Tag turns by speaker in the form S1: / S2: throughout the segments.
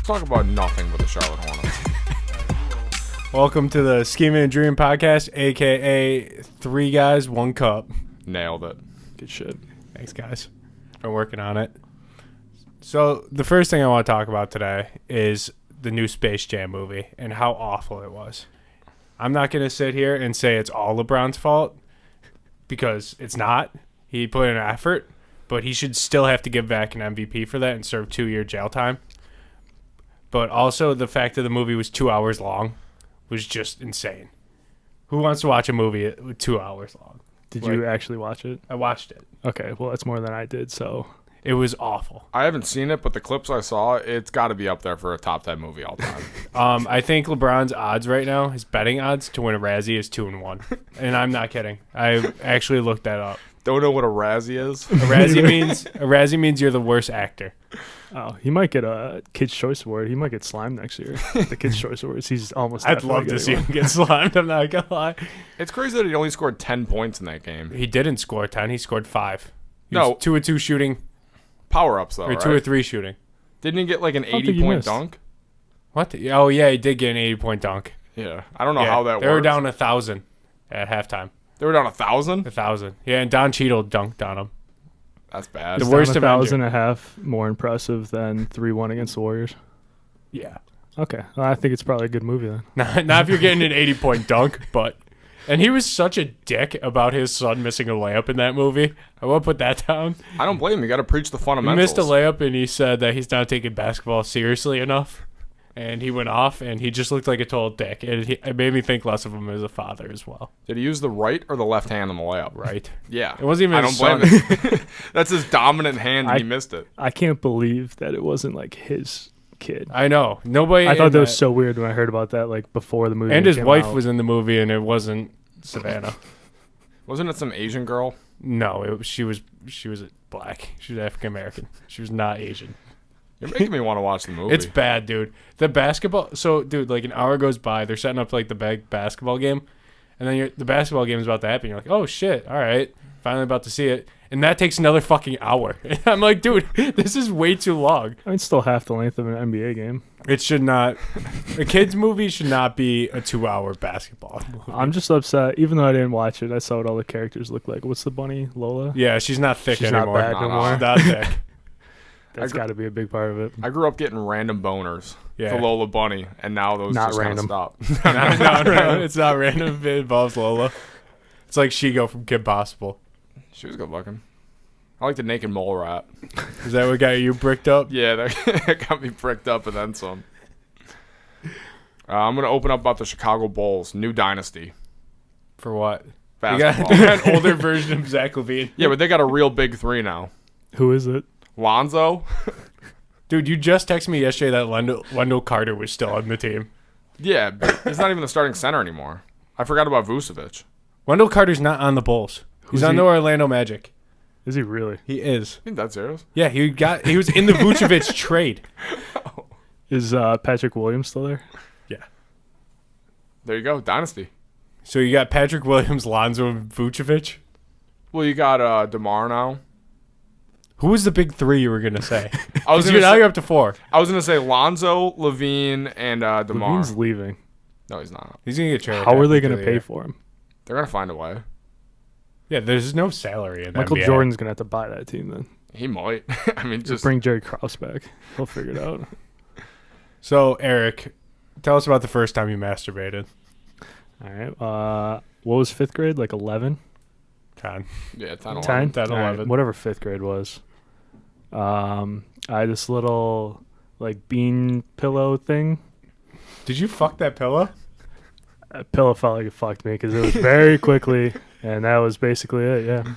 S1: Talk about nothing but the Charlotte Hornets.
S2: Welcome to the Schemin' and Dreamin' podcast, a.k.a. 3 guys, 1 cup.
S1: Nailed it.
S2: Good shit. Thanks, guys. Been working on it. So the first thing I want to talk about today is the new Space Jam movie and how awful it was. I'm not going to sit here and say it's all LeBron's fault because it's not. He put in an effort, but he should still have to give back an MVP for that and serve 2-year jail time. But also the fact that the movie was 2 hours long was just insane. Who wants to watch a movie 2 hours long?
S3: Did you actually watch it?
S2: I watched it.
S3: Okay, well, that's more than I did, so.
S2: It was awful.
S1: I haven't seen it, but the clips I saw, it's got to be up there for a top 10 movie all time.
S2: I think LeBron's odds right now, his betting odds to win a Razzie is 2-1. And I'm not kidding. I actually looked that up.
S1: Don't know what a Razzie is?
S2: A Razzie means you're the worst actor.
S3: Oh, he might get a Kids' Choice Award. He might get slimed next year. The Kids' Choice Awards. He's almost.
S2: I'd love to see him get slimed. I'm not gonna lie.
S1: It's crazy that he only scored 10 points in that game.
S2: He didn't score 10. He scored 5. He
S1: No.
S2: was 2 of 2 shooting.
S1: Power-ups, though,
S2: Or
S1: right?
S2: 2 or 3 shooting.
S1: Didn't he get like an
S3: don't think he
S1: 80-point
S3: missed.
S1: dunk?
S2: What? Oh, yeah, he did get an 80-point dunk.
S1: Yeah. I don't know how that works.
S2: They were down 1,000 at halftime.
S1: They were down 1,000?
S2: 1,000. Yeah, and Don Cheadle dunked on him.
S1: That's bad.
S2: The worst
S3: Down
S2: Avenger.
S3: 1,500 more impressive than 3-1 against the Warriors.
S2: Yeah.
S3: Okay, well, I think it's probably a good movie then.
S2: Not if you're getting an 80-point dunk, but... And he was such a dick about his son missing a layup in that movie. I won't put that down.
S1: I don't blame him. You got to preach the
S2: He
S1: fundamentals.
S2: missed a layup, and he said that he's not taking basketball seriously enough. And he went off, and he just looked like a total dick. And it made me think less of him as a father as well.
S1: Did he use the right or the left hand on the layup?
S2: Right.
S1: Yeah.
S2: It wasn't even
S1: I
S2: his
S1: don't blame
S2: son.
S1: him. That's his dominant hand, and he missed it.
S3: I can't believe that it wasn't like his kid.
S2: I know. Nobody.
S3: I thought that was so weird when I heard about that, like before the movie.
S2: And his
S3: came
S2: wife
S3: out.
S2: was in the movie, and it wasn't Savannah.
S1: Wasn't it some Asian girl?
S2: No, she was black. She was African American. She was not Asian.
S1: You're making me want to watch the movie.
S2: It's bad, dude. The basketball. So, dude, like an hour goes by. They're setting up like the big basketball game, and then the basketball game is about to happen. You're like, oh shit, all right, finally about to see it, and that takes another fucking hour. And I'm like, dude, this is way too long.
S3: I mean, it's still half the length of an NBA game.
S2: It should not. A kids movie should not be a 2-hour basketball movie.
S3: I'm just upset. Even though I didn't watch it, I saw what all the characters look like. What's the bunny? Lola?
S2: Yeah, she's not thick
S3: She's
S2: anymore.
S3: not bad no more.
S2: She's not thick.
S3: That's got to be a big part of it.
S1: I grew up getting random boners
S2: Yeah.
S1: for Lola Bunny, and now those
S3: Not
S1: just kind of
S3: random.
S1: stop.
S2: No, it's not random if it involves Lola. It's like Shigo from Kim Possible.
S1: She was good looking. I like the naked mole rat.
S2: Is that what got you bricked up?
S1: Yeah, that got me pricked up and then some. I'm going to open up about the Chicago Bulls, new dynasty.
S2: For what?
S1: Basketball.
S2: You got an older version of Zach LaVine.
S1: Yeah, but they got a real big 3 now.
S3: Who is it?
S1: Lonzo?
S2: Dude, you just texted me yesterday that Wendell Carter was still on the team.
S1: Yeah, but he's not even the starting center anymore. I forgot about Vucevic.
S2: Wendell Carter's not on the Bulls. He's on the Orlando Magic.
S3: Is he really?
S2: He is.
S1: I think that's serious.
S2: Yeah, he was in the Vucevic trade.
S3: Is Patrick Williams still there?
S2: Yeah.
S1: There you go, dynasty.
S2: So you got Patrick Williams, Lonzo, and Vucevic.
S1: Well, you got DeMar now.
S2: Who was the big 3 you were gonna say?
S1: I was
S2: Now you're up to 4.
S1: I was gonna say Lonzo, Levine, and DeMar.
S3: Levine's leaving.
S1: No, he's not.
S2: He's gonna get traded.
S3: How are they going to pay for him?
S1: They're gonna find a way.
S2: Yeah, there's no salary in
S3: Michael
S2: NBA.
S3: Jordan's going to have to buy that team then.
S1: He might. I mean, just
S3: Bring Jerry Krause back. He'll figure it out.
S2: So Eric, tell us about the first time you masturbated.
S3: All right. What was 5th grade? Like 11?
S2: 10.
S1: yeah, 10,
S3: 10?
S2: 10,
S3: All right,
S2: 11.
S3: whatever 5th grade was. I had this little like bean pillow thing.
S2: Did you fuck that pillow?
S3: That pillow felt like it fucked me because it was very quickly, and that was basically it. Yeah.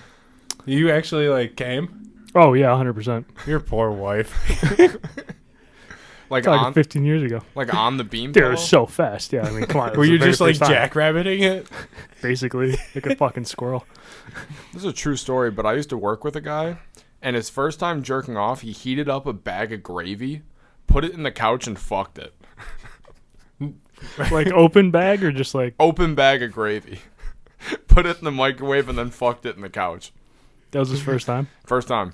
S2: You actually like came?
S3: Oh yeah, 100%.
S2: Your poor wife.
S1: like
S3: Like
S1: on
S3: 15 years ago.
S1: like on the beam.
S3: Dude, it
S1: pillow?
S3: was so fast. Yeah, I mean, come on. it
S2: Were
S3: was
S2: you
S3: the very
S2: just like
S3: first time.
S2: jackrabbiting it?
S3: Basically, like a fucking squirrel.
S1: This is a true story, but I used to work with a guy, and his first time jerking off, he heated up a bag of gravy, put it in the couch, and fucked it.
S3: Like open bag or just like
S1: Open bag of gravy. Put it in the microwave and then fucked it in the couch.
S3: that was his first time?
S1: First time.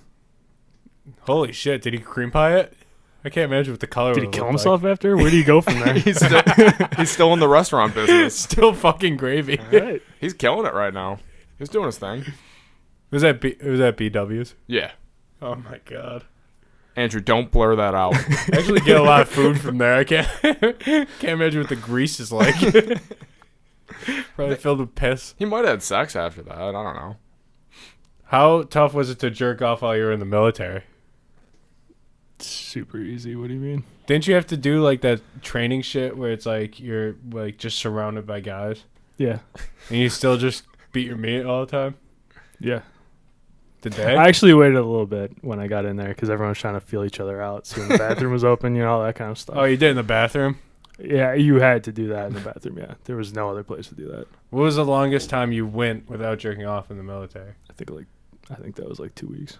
S2: Holy shit! Did he cream pie it? I can't imagine what the color.
S3: Did he kill himself after? Where do you go from there?
S1: he's still in the restaurant business.
S2: Still fucking gravy.
S3: All right.
S1: He's killing it right now. He's doing his thing.
S2: Was that BW's?
S1: Yeah.
S2: Oh my god.
S1: Andrew, don't blur that out.
S2: I actually get a lot of food from there. I can't imagine what the grease is like. Probably filled with piss.
S1: He might have had sex after that. I don't know.
S2: How tough was it to jerk off while you were in the military?
S3: Super easy. What do you mean?
S2: Didn't you have to do like that training shit where it's like you're like just surrounded by guys
S3: Yeah.
S2: and you still just beat your meat all the time?
S3: Yeah.
S2: Did they?
S3: I actually waited a little bit when I got in there because everyone was trying to feel each other out. See when the bathroom was open, all that kind of stuff.
S2: Oh, you did in the bathroom?
S3: Yeah, you had to do that in the bathroom. Yeah, there was no other place to do that.
S2: What was the longest time you went without jerking off in the military?
S3: I think that was like 2 weeks.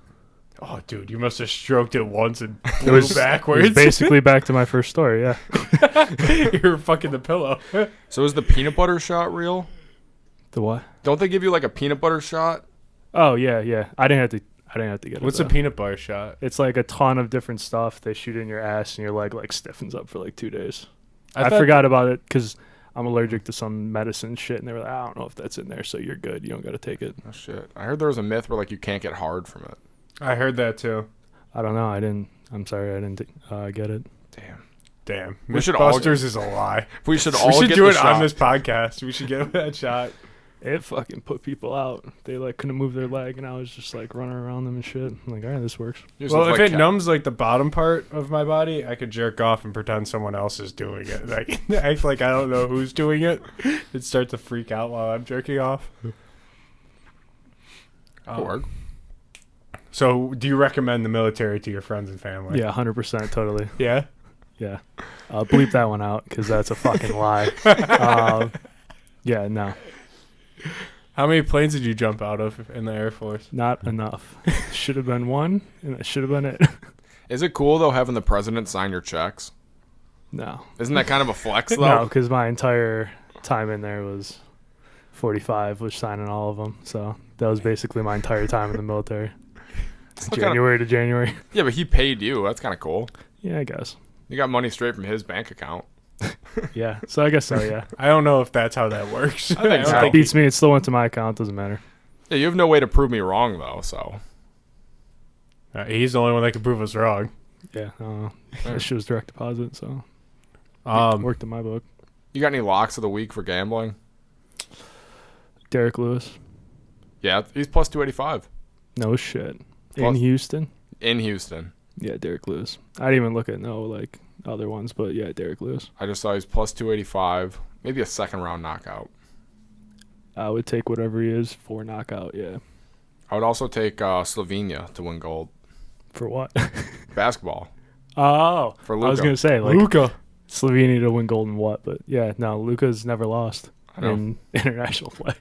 S2: Oh, dude, you must have stroked it once and
S3: It
S2: blew
S3: was
S2: backwards.
S3: It was basically back to my first story. Yeah.
S2: You were fucking the pillow.
S1: So is the peanut butter shot real?
S3: The what?
S1: Don't they give you like a peanut butter shot?
S3: Oh yeah. I didn't have to get it.
S2: What's a
S3: though.
S2: peanut butter shot?
S3: It's like a ton of different stuff. They shoot in your ass and your leg like stiffens up for like 2 days. I
S2: thought-
S3: forgot about it because I'm allergic to some medicine shit, and they were like, I don't know if that's in there, so you're good. You don't got to take it.
S1: Oh shit! I heard there was a myth where like you can't get hard from it.
S2: I heard that too.
S3: I don't know. I'm sorry. I didn't get it.
S1: Damn.
S2: We
S1: We should
S2: Mythbusters is a lie.
S1: We should
S2: We
S1: all
S2: should
S1: get
S2: do
S1: the
S2: it
S1: shot.
S2: on this podcast. We should get that shot.
S3: It fucking put people out. They like couldn't move their leg, and I was just like running around them and shit. I'm like, all right, this works.
S1: You just
S2: Well,
S1: look
S2: if
S1: like
S2: it numbs like the bottom part of my body, I could jerk off and pretend someone else is doing it. Like act like I don't know who's doing it. It starts to freak out while I'm jerking off.
S1: Could work.
S2: So, do you recommend the military to your friends and family?
S3: Yeah, 100%, totally.
S2: Yeah.
S3: Yeah, bleep that one out because that's a fucking lie. Yeah, no,
S2: How many planes did you jump out of in the Air Force?
S3: not enough. Should have been one, and that should have been it.
S1: Is it cool though having the president sign your checks?
S3: No,
S1: Isn't that kind of a flex though?
S3: no, because my entire time in there was 45, was signing all of them. So that was basically my entire time in the military.
S1: Still kinda-
S3: January to January.
S1: Yeah, but he paid you. That's kind of cool.
S3: Yeah, I guess.
S1: You got money straight from his bank account.
S3: Yeah, so I guess so. Yeah,
S2: I don't know if that's how that works.
S1: I think
S2: don't
S1: so.
S3: it beats me. It still went to my account. Doesn't matter.
S1: Yeah, you have no way to prove me wrong though. So
S2: He's the only one that can prove us wrong.
S3: Yeah, that shit was direct deposit, so
S2: Um,
S3: worked in my book.
S1: you got any locks of the week for gambling?
S3: Derek Lewis.
S1: Yeah, he's plus 285
S3: No shit.
S1: Plus-
S3: In Houston.
S1: in Houston.
S3: Yeah, Derek Lewis. I didn't even look at other ones, but yeah, Derek Lewis.
S1: I just saw he's plus 285. Maybe a second round knockout.
S3: I would take whatever he is for knockout. Yeah.
S1: I would also take Slovenia to win gold.
S3: For what?
S1: Basketball.
S3: Oh,
S1: For
S3: I was
S1: Luka.
S3: gonna say like
S2: Luka.
S3: Slovenia to win gold and what, but yeah, no, Luka's never lost
S1: I know.
S3: in international play.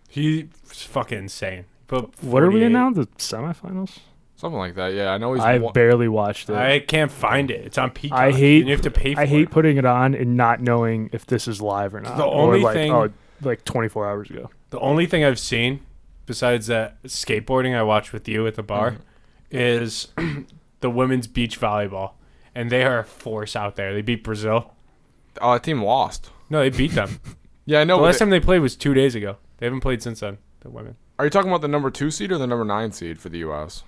S2: He's fucking insane. But
S3: What are we in
S2: 48.
S3: now? The semifinals?
S1: Something like that. Yeah, I know he's.
S3: I
S1: one-
S3: barely watched it.
S2: I can't find it. It's on Peacock.
S3: I hate-
S2: And you have to pay for
S3: I hate
S2: it.
S3: putting it on and not knowing if this is live or not.
S2: The
S3: Or
S2: only
S3: like,
S2: thing-
S3: like 24 hours ago.
S2: The only thing I've seen, besides that skateboarding I watched with you at the bar, is the women's beach volleyball. And they are a force out there. They beat Brazil.
S1: Oh, that team lost.
S2: No, they beat them.
S1: Yeah, I know.
S2: The
S1: but
S2: last time they played was 2 days ago. They haven't played since then, the women.
S1: Are you talking about the number 2 seed or the number 9 seed for the U.S.?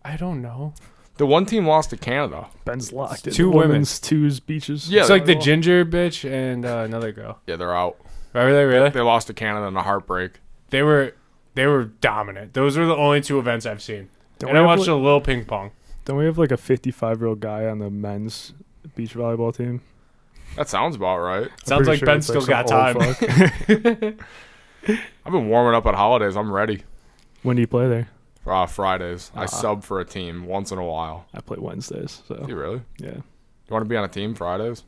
S2: I don't know.
S1: The one team lost to Canada.
S3: Ben's locked in.
S2: Two
S3: the
S2: women.
S3: women's twos beaches.
S1: Yeah,
S2: It's like the
S3: volleyball.
S2: ginger bitch and another girl.
S1: Yeah, they're out.
S2: Are they really?
S1: They lost to Canada in a heartbreak.
S2: They were dominant. Those were the only two events I've seen.
S3: Don't
S2: And
S3: we
S2: I
S3: have,
S2: watched a little ping pong.
S3: Don't we have like a 55-year-old guy on the men's beach volleyball team?
S1: That sounds about right.
S2: Sounds
S3: pretty
S2: like
S3: sure
S2: Ben
S3: it's,
S2: still
S3: some
S2: got
S3: old
S2: time.
S3: fuck.
S1: I've been warming up at holidays. I'm ready.
S3: When do you play there?
S1: Fridays. I
S3: Ah.
S1: sub for a team once in a while.
S3: I play Wednesdays,
S1: Do
S3: so
S1: you really?
S3: yeah.
S1: You want to be on a team Fridays?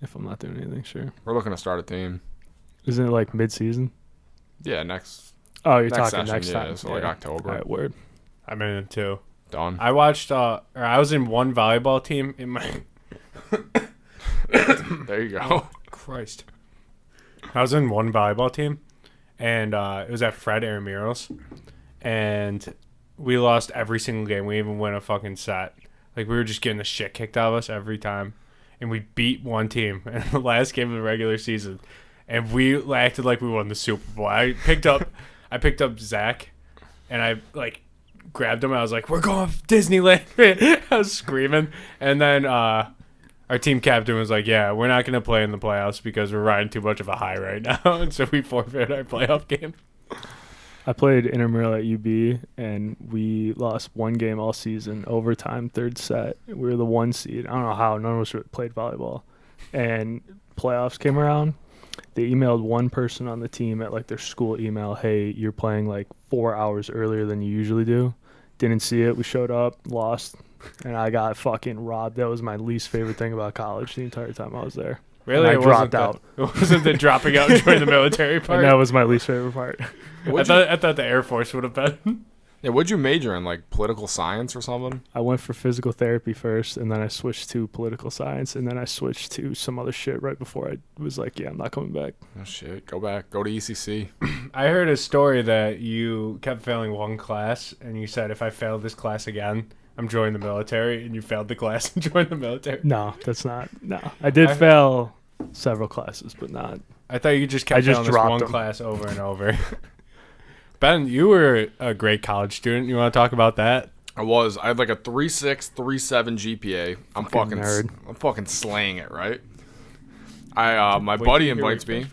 S3: If I'm not doing anything, sure.
S1: We're looking to start a team.
S3: Isn't it like mid-season?
S1: Yeah, next
S3: Oh, you're
S1: next
S3: talking
S1: session.
S3: next
S1: Yeah,
S3: time.
S1: so like October.
S3: All right, word.
S2: I'm in it too.
S1: Done.
S2: I watched, or I was in one volleyball team in my.
S1: There you go.
S2: Christ. I was in one volleyball team, and it was at Fred Aramiros, and we lost every single game. We didn't even win a fucking set. Like, we were just getting the shit kicked out of us every time. And we beat one team in the last game of the regular season. And we acted like we won the Super Bowl. I picked up Zach, and I, like, grabbed him. I was like, we're going to Disneyland. I was screaming. And then our team captain was like, yeah, we're not going to play in the playoffs because we're riding too much of a high right now. And so we forfeited our playoff game.
S3: I played intramural at UB, and we lost one game all season, overtime, third set. We were the 1 seed. I don't know how. None of us played volleyball. And playoffs came around. They emailed one person on the team at, like, their school email, hey, you're playing, like, 4 hours earlier than you usually do. Didn't see it. We showed up, lost, and I got fucking robbed. That was my least favorite thing about college the entire time I was there.
S2: Really?
S3: And I dropped out.
S2: It wasn't the dropping out and joining the military part?
S3: And that was my least favorite part.
S2: I thought the Air Force would have been.
S1: Yeah, what'd you major in, like political science or something?
S3: I went for physical therapy first, and then I switched to political science, and then I switched to some other shit right before I was like, yeah, I'm not coming back.
S1: Oh, shit. Go back. Go to ECC.
S2: I heard a story that you kept failing one class, and you said, if I fail this class again, I'm joining the military, and you failed the class and joined the military.
S3: No, that's not. No. I did fail several classes, but not.
S2: I thought you just kept failing this one class over and over. Ben, you were a great college student. You want to talk about that?
S1: I had like a 3.6, 3.7 GPA. I'm fucking
S3: nerd.
S1: I'm fucking slaying it, right? My buddy invites me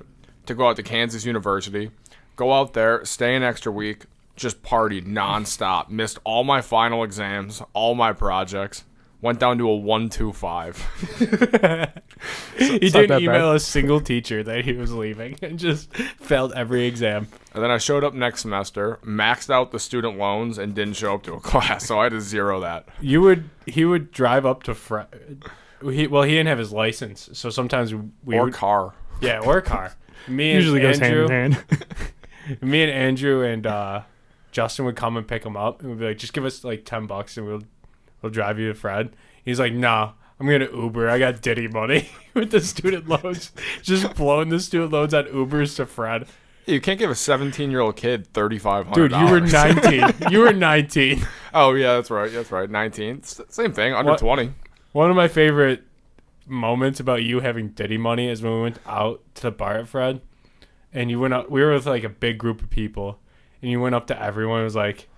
S1: to go out to Kansas University. Go out there, stay an extra week, just partied nonstop. Missed all my final exams, all my projects. Went down to a 1.25.
S2: He didn't email a single teacher that he was leaving and just failed every exam.
S1: And then I showed up next semester, maxed out the student loans, and didn't show up to a class, so I had to zero that.
S2: He would drive up to he didn't have his license, so sometimes
S1: car.
S2: Yeah, or car. Me
S3: Usually goes hand in hand.
S2: Me and Andrew and Justin would come and pick him up, and we'd be like, just give us like $10 and we'll drive you to Fred. He's like, nah, I'm going to Uber. I got Diddy money with the student loans. Just blowing the student loans on Ubers to Fred.
S1: You can't give a 17-year-old kid $3,500.
S2: Dude, you were 19. You were 19.
S1: Oh, yeah, that's right. 19. Same thing, under 20.
S2: One of my favorite moments about you having Diddy money is when we went out to the bar at Fred. And you went up. We were with like a big group of people. And you went up to everyone and was like,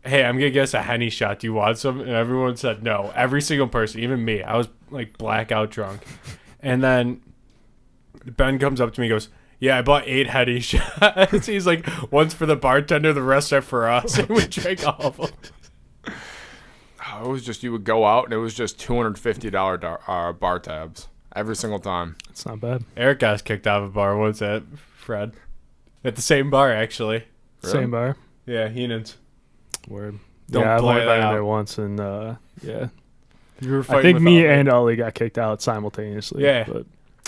S2: hey, I'm going to get us a Henny shot. Do you want some? And everyone said no. Every single person, even me. I was like blackout drunk. And then Ben comes up to me and goes, yeah, I bought 8 Henny shots. He's like, one's for the bartender, the rest are for us. And we drank all of them.
S1: It was just, you would go out and it was just $250 bar tabs every single time.
S3: It's not bad.
S2: Eric got us kicked out of a bar once at Fred. At the same bar, actually.
S1: Really?
S3: Same bar.
S2: Yeah, Heenan's.
S3: Word.
S2: Don't
S3: I've
S2: play
S3: only
S2: that
S3: been in
S2: out.
S3: there once, and yeah.
S2: You were
S3: I
S2: fighting
S3: think
S2: with
S3: me
S2: Ollie.
S3: and Ollie got kicked out simultaneously.
S2: Yeah.
S3: But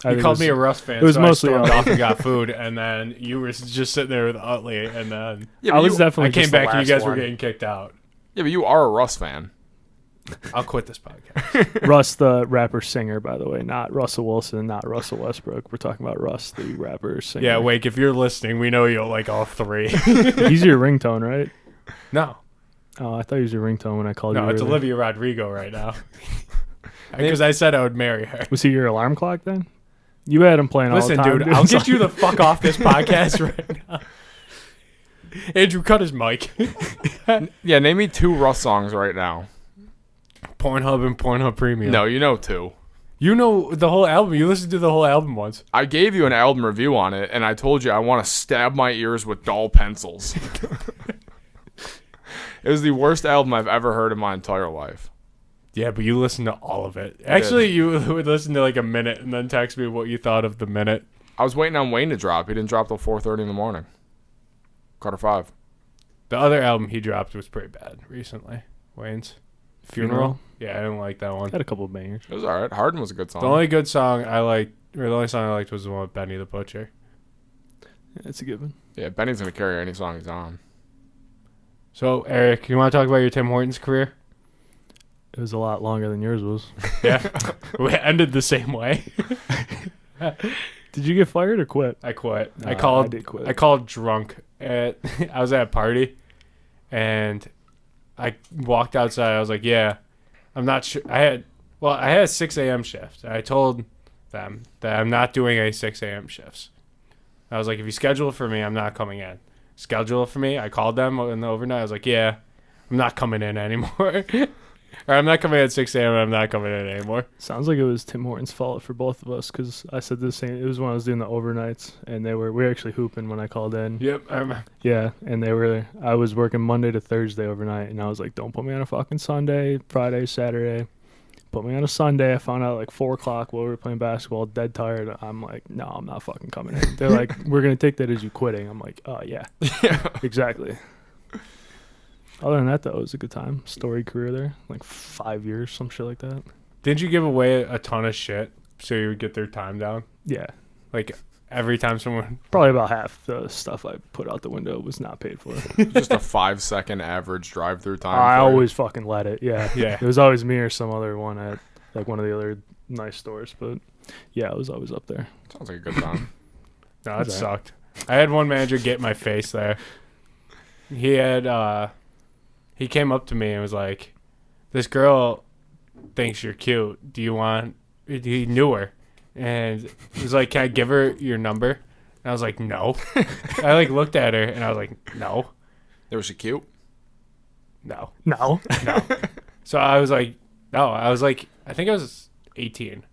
S2: You called me a Russ fan,
S3: it was
S2: so
S3: mostly
S2: I stormed
S3: Ollie.
S2: off and got food, and then you were just sitting there with Utley, and then
S1: Yeah,
S3: I was definitely
S2: I came
S3: just the
S2: back and you
S3: last
S2: guys were
S3: one.
S2: getting kicked out.
S1: Yeah, but you are a Russ fan.
S2: I'll quit this podcast.
S3: Russ, the rapper singer, by the way, not Russell Wilson, not Russell Westbrook. We're talking about Russ, the rapper singer.
S2: Yeah, Wake, if you're listening, we know you'll like all 3.
S3: He's your ringtone, right?
S2: No,
S3: Oh, I thought he was your ringtone when I called you.
S2: it's
S3: earlier.
S2: Olivia Rodrigo right now. Because I said I would marry her.
S3: Was he your alarm clock then? You had him playing
S2: Listen,
S3: all the time.
S2: dude, I'll get you the fuck off this podcast right now. Andrew, cut his mic.
S1: Yeah, name me 2 Russ songs right now.
S2: Pornhub and Pornhub Premium.
S1: No, you know 2.
S2: You know the whole album. You listened to the whole album once.
S1: I gave you an album review on it, and I told you I want to stab my ears with dull pencils. It was the worst album I've ever heard in my entire life.
S2: Yeah, but you listened to all of it. Actually, you would listen to like a minute and then text me what you thought of the minute.
S1: I was waiting on Wayne to drop. He didn't drop till 4:30 in the morning. Carter 5.
S2: The other album he dropped was pretty bad recently. Wayne's Funeral. Yeah, I didn't like that one.
S3: Had a couple of bangers.
S1: It was all right. Harden was a good song.
S2: The only good song I liked, or the only song I liked was the one with Benny the Butcher.
S3: That's a given.
S1: Yeah, Benny's going to carry any song he's on.
S2: So, Eric, you want to talk about your Tim Hortons career?
S3: It was a lot longer than yours was.
S2: Yeah. We ended the same way.
S3: Did you get fired or quit?
S2: I quit.
S3: No,
S2: I
S3: did quit.
S2: I called drunk. I was at a party, and I walked outside. I was like, yeah. I'm not sure. I had a 6 a.m. shift. I told them that I'm not doing any 6 a.m. shifts. I was like, if you schedule it for me, I'm not coming in. Schedule it for me. I called them in the overnight. I was like, yeah, I'm not coming in anymore. Or I'm not coming in at 6 a.m. I'm not coming in anymore.
S3: Sounds like it was Tim Hortons' fault for both of us because I said the same. It was when I was doing the overnights, and we were actually hooping when I called in.
S2: Yep.
S3: Yeah, and I was working Monday to Thursday overnight, and I was like, don't put me on a fucking Sunday, Friday, Saturday. Put me on a Sunday. I found out like 4 o'clock while we were playing basketball, dead tired. I'm like, no, I'm not fucking coming in. They're like, we're going to take that as you quitting. I'm like, oh, yeah. Exactly. Other than that, though, it was a good time. Storied career there. Like 5 years, some shit like that.
S2: Didn't you give away a ton of shit so you would get their time down?
S3: Yeah.
S2: Like every time someone...
S3: Probably about half the stuff I put out the window was not paid for.
S1: Just a 5-second average drive-through time.
S3: I always fucking let it. Yeah.
S2: Yeah.
S3: It was always me or some other one at like one of the other nice stores. But yeah, it was always up there.
S1: Sounds like a good time.
S2: No, it sucked. I had one manager get in my face there. He came up to me and was like, this girl thinks you're cute. Do you want... He knew her. And he was like, can I give her your number? And I was like, no. I like looked at her and I was like, no.
S1: Was she cute?
S2: No.
S3: No.
S2: No. So I was like, no. I was like, I think I was 18.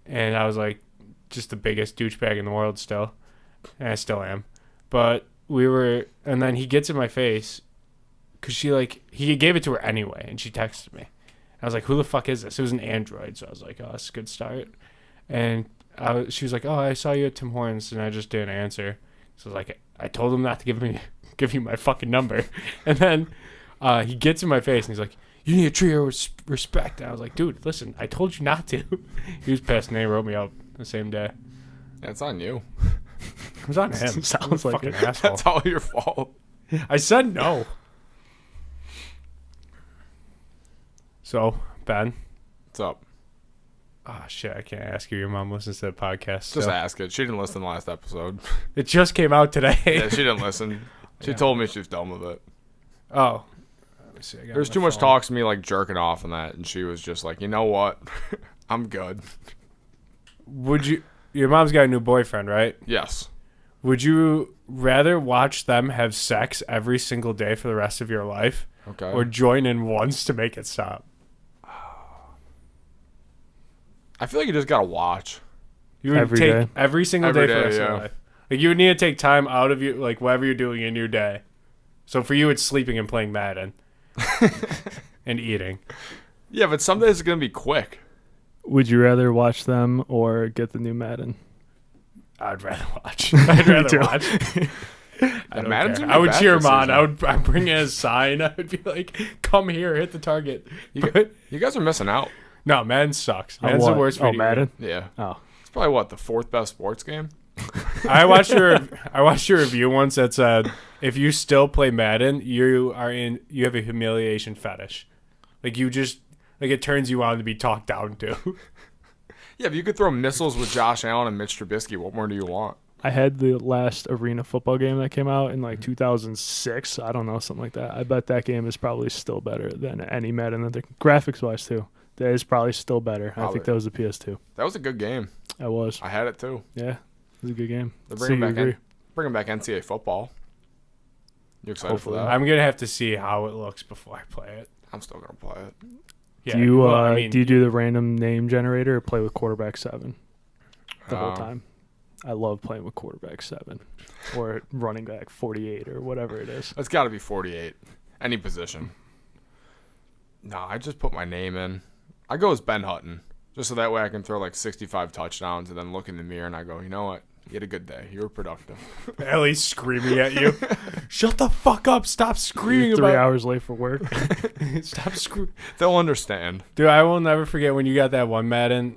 S2: And I was like, just the biggest douchebag in the world still. And I still am. But and then he gets in my face because he gave it to her anyway. And she texted me. I was like, who the fuck is this? It was an Android. So I was like, oh, that's a good start. And she was like, oh, I saw you at Tim Hortons. And I just didn't answer. So I was like, I told him not to give you my fucking number. And then he gets in my face and he's like, you need to treat her with respect. And I was like, dude, listen, I told you not to. He was pissed and he wrote me up the same day.
S1: Yeah, it's on you.
S2: It was on him.
S3: Sounds like
S2: fucking
S3: it.
S2: asshole.
S1: That's all your fault.
S2: I said no. So, Ben.
S1: What's up?
S2: Oh, shit, I can't ask you. Your mom listens to the podcast.
S1: Just ask it. She didn't listen to the last episode.
S2: It just came out today.
S1: Yeah, she didn't listen. She told me she was done with it.
S2: Oh. Let me see.
S1: There's too much talks to me like jerking off and that, and she was just like, you know what? I'm good.
S2: Your mom's got a new boyfriend, right?
S1: Yes.
S2: Would you rather watch them have sex every single day for the rest of your life?
S1: Okay.
S2: Or join in once to make it stop?
S1: I feel like you just gotta watch.
S2: You would
S3: Every
S2: take
S3: day.
S2: every single
S1: Every
S2: day for the
S1: day,
S2: rest of
S1: yeah.
S2: your life. Like you would need to take time out of you, like whatever you're doing in your day. So for you, it's sleeping and playing Madden and eating.
S1: Yeah, but some days it's gonna be quick.
S3: Would you rather watch them or get the new Madden?
S2: I'd rather watch. I'd rather watch. I don't
S1: Madden's
S2: care.
S1: gonna be
S2: I would
S1: a bad
S2: cheer him on.
S1: decision.
S2: I'd bring in a sign. I would be like, "Come here, hit the target."
S1: You guys are missing out.
S2: No, Madden sucks.
S3: Oh,
S2: Madden's the
S3: what?
S2: worst.
S3: Oh,
S2: video
S3: Madden?
S1: Yeah.
S3: Oh.
S1: It's probably the 4th best sports game?
S2: I watched your review once that said if you still play Madden, you have a humiliation fetish. Like it turns you on to be talked down to.
S1: Yeah, if you could throw missiles with Josh Allen and Mitch Trubisky, what more do you want?
S3: I had the last arena football game that came out in like 2006. I don't know, something like that. I bet that game is probably still better than any Madden. Graphics wise too, that is probably still better.
S1: Probably.
S3: I think that was the PS2.
S1: That was a good game.
S3: That was.
S1: I had it too.
S3: Yeah, it was a good game.
S1: They're
S3: So you agree?
S1: bringing back NCAA football. You excited for that?
S2: I'm gonna have to see how it looks before I play it.
S1: I'm still gonna play it.
S2: Yeah,
S3: Do you
S2: well, I mean,
S3: do you do the random name generator or play with quarterback 7 the whole time? I love playing with quarterback 7 or running back 48 or whatever it is.
S1: It's got to be 48. Any position. No, I just put my name in. I go as Ben Hutton, just so that way I can throw like 65 touchdowns and then look in the mirror and I go, you know what? You had a good day. You were productive.
S2: Ellie's screaming at you. Shut the fuck up. Stop screaming
S3: You're
S2: about
S3: 3 hours late for work.
S2: Stop screaming.
S1: They'll understand.
S2: Dude, I will never forget when you got that one Madden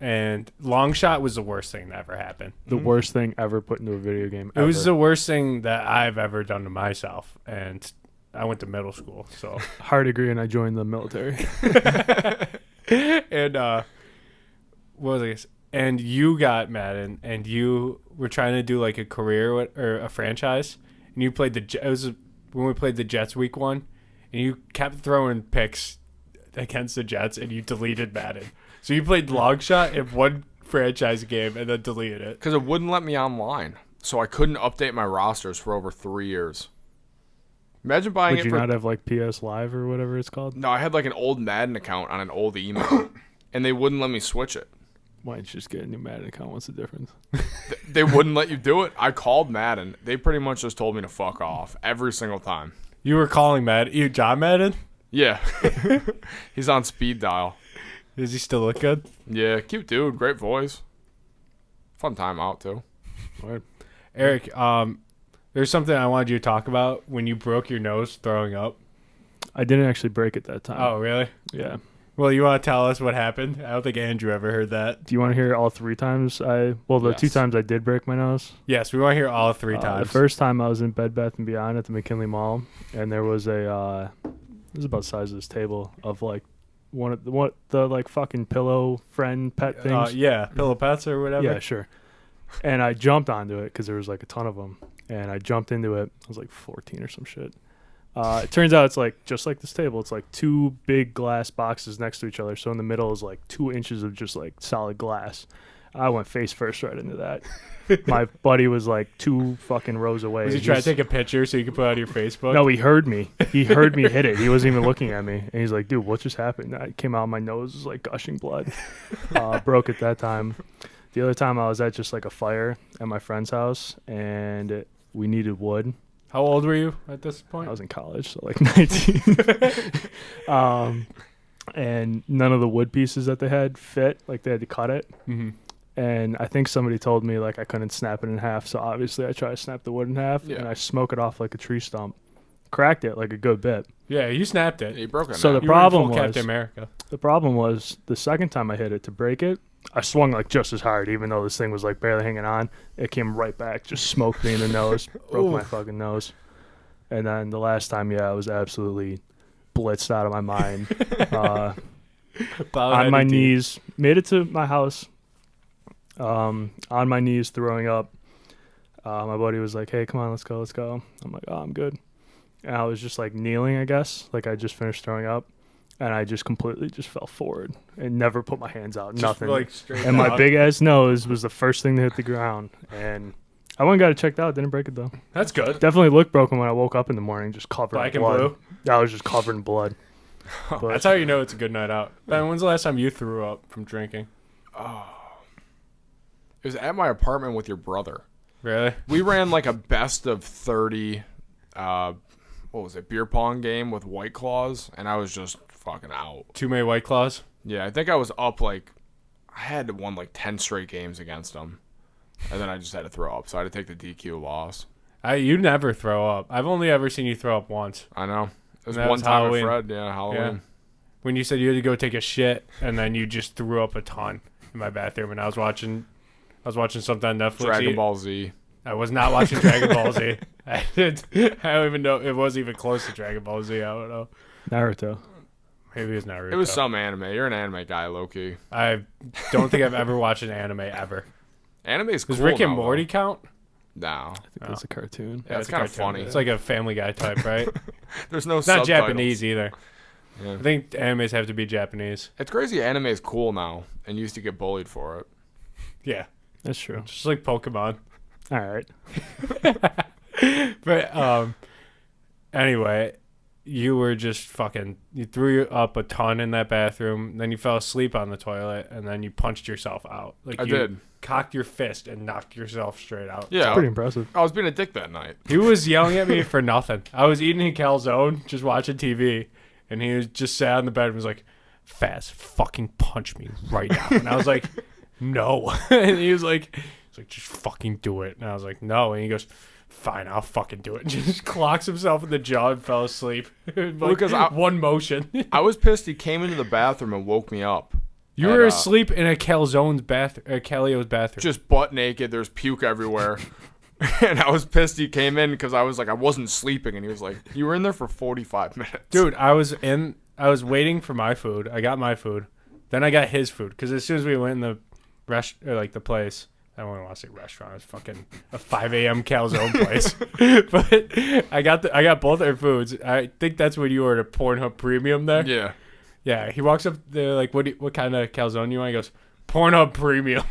S2: and long shot was the worst thing that ever happened.
S3: The worst thing ever put into a video game
S2: It
S3: ever.
S2: was the worst thing that I've ever done to myself. And I went to middle school, so
S3: hard degree and I joined the military.
S2: and what was I gonna say? And you got Madden, and you were trying to do like a career or a franchise, and you played it was when we played the Jets week 1, and you kept throwing picks against the Jets and you deleted Madden. So you played long shot in one franchise game and then deleted it.
S1: Because it wouldn't let me online. So I couldn't update my rosters for over 3 years. Imagine buying
S3: Would
S1: it
S3: you
S1: for...
S3: not have like PS Live or whatever it's called?
S1: No, I had like an old Madden account on an old email. And they wouldn't let me switch it.
S3: Why don't you just get a new Madden account? What's the difference?
S1: They wouldn't let you do it. I called Madden. They pretty much just told me to fuck off every single time.
S2: You were calling Madden. You John Madden?
S1: Yeah. He's on speed dial.
S2: Does he still look good?
S1: Yeah, cute dude. Great voice. Fun time out, too.
S3: Word.
S2: Eric, there's something I wanted you to talk about when you broke your nose throwing up.
S3: I didn't actually break it that time.
S2: Oh, really?
S3: Yeah.
S2: Well, you want to tell us what happened? I don't think Andrew ever heard that.
S3: Do you want to hear all 3 times the
S1: Yes.
S3: 2 times I did break my nose?
S2: Yes, we want to hear all 3 times.
S3: The first time I was in Bed Bath & Beyond at the McKinley Mall, and there was it was about the size of this table of like one of the like fucking pillow friend pet things.
S2: Yeah, pillow pets or whatever.
S3: Yeah, sure. And I jumped onto it because there was like a ton of them, and I jumped into it. I was like 14 or some shit. It turns out it's like just like this table. It's like 2 big glass boxes next to each other. So in the middle is like 2 inches of just like solid glass. I went face first right into that. My buddy was like 2 fucking rows away.
S2: Was he trying to take a picture so you could put it on your Facebook?
S3: No, he heard me. He heard me hit it. He wasn't even looking at me. And he's like, dude, what just happened? I came out, my nose was like gushing blood. Broke it that time. The other time I was at just like a fire at my friend's house, and we needed wood.
S2: How old were you at this point?
S3: I was in college, so like 19. And none of the wood pieces that they had fit. Like they had to cut it.
S2: Mm-hmm.
S3: And I think somebody told me like I couldn't snap it in half. So obviously I tried to snap the wood in half, and I smoke it off like a tree stump. Cracked it like a good bit.
S2: Yeah, you snapped it.
S1: Yeah, you broke it.
S3: So
S1: now.
S3: the problem
S2: you were in full
S3: was
S2: Captain America.
S3: the problem was the second time I hit it to break it, I swung like just as hard, even though this thing was like barely hanging on. It came right back, just smoked me in the nose, broke my fucking nose. And then the last time, I was absolutely blitzed out of my mind. On my knees, made it to my house. On my knees, throwing up. My buddy was like, "Hey, come on, let's go." I'm like, "Oh, I'm good." And I was just like kneeling, I guess, like I just finished throwing up. And I just completely just fell forward and never put my hands out.
S2: Just
S3: nothing.
S2: like straight
S3: And my
S2: out.
S3: big ass nose was the first thing to hit the ground. And I went and got it checked out. Didn't break it though.
S2: That's good.
S3: Definitely looked broken when I woke up in the morning, just covered
S2: Black
S3: in
S2: and
S3: blood.
S2: blue?
S3: I was just covered in blood. But
S2: That's how you know it's a good night out. Ben, when's the last time you threw up from drinking?
S1: It was at my apartment with your brother.
S2: Really?
S1: We ran like a best of 30, beer pong game with White Claws, and I was just fucking out.
S2: Too many White Claws?
S1: Yeah, I think I was up like, I had won like 10 straight games against them, and then I just had to throw up, so I had to take the DQ loss.
S2: You never throw up. I've only ever seen you throw up once.
S1: I know. It was
S2: And that
S1: one
S2: was
S1: time
S2: Halloween.
S1: at Fred, Halloween.
S2: Yeah. When you said you had to go take a shit, and then you just threw up a ton in my bathroom, and I was watching something on Netflix.
S1: Dragon Ball Z.
S2: I was not watching Dragon Ball Z. I don't even know. It wasn't even close to Dragon Ball Z. I don't know.
S3: Naruto.
S2: Maybe it was Naruto.
S1: It was some anime. You're an anime guy, low-key.
S2: I don't think I've ever watched an anime ever.
S1: Anime's cool.
S2: Does Rick and
S1: now,
S2: Morty
S1: though.
S2: count?
S1: No.
S3: I think that's a cartoon.
S1: Yeah, it's
S2: a
S1: kind of
S2: cartoon.
S1: funny.
S2: It's like a Family Guy type, right?
S1: There's no
S2: It's not
S1: subtitles.
S2: Japanese either.
S1: Yeah.
S2: I think animes have to be Japanese.
S1: It's crazy anime is cool now, and you used to get bullied for it.
S2: Yeah.
S3: That's true.
S2: Just like Pokemon.
S3: All right.
S2: But anyway, you were just you threw up a ton in that bathroom, then you fell asleep on the toilet, and then you punched yourself out. Like
S1: I
S2: you
S1: did.
S2: cocked your fist and knocked yourself straight out.
S1: Yeah.
S3: Pretty impressive.
S1: I was being a dick that night.
S2: He was yelling at me for nothing. I was eating a calzone, just watching TV, and he was just sat on the bed and was like, "Fast, fucking punch me right now." And I was like, "No." And he was like, "Just fucking do it." And I was like, "No." And he goes, "Fine, I'll fucking do it." And just clocks himself in the jaw and fell asleep.
S1: Because
S2: one motion.
S1: I was pissed he came into the bathroom and woke me up.
S2: You were asleep in a Calzone's Calio's bathroom.
S1: Just butt naked. There's puke everywhere. And I was pissed he came in because I was like, I wasn't sleeping. And he was like, you were in there for 45 minutes.
S2: Dude, I was waiting for my food. I got my food. Then I got his food. Because as soon as we went in the the place, I don't want to say restaurant. It's fucking a 5 a.m. calzone place. But I got both our foods. I think that's when you ordered a Pornhub Premium there.
S1: Yeah.
S2: Yeah, he walks up there like, what kind of calzone you want? He goes, Pornhub Premium.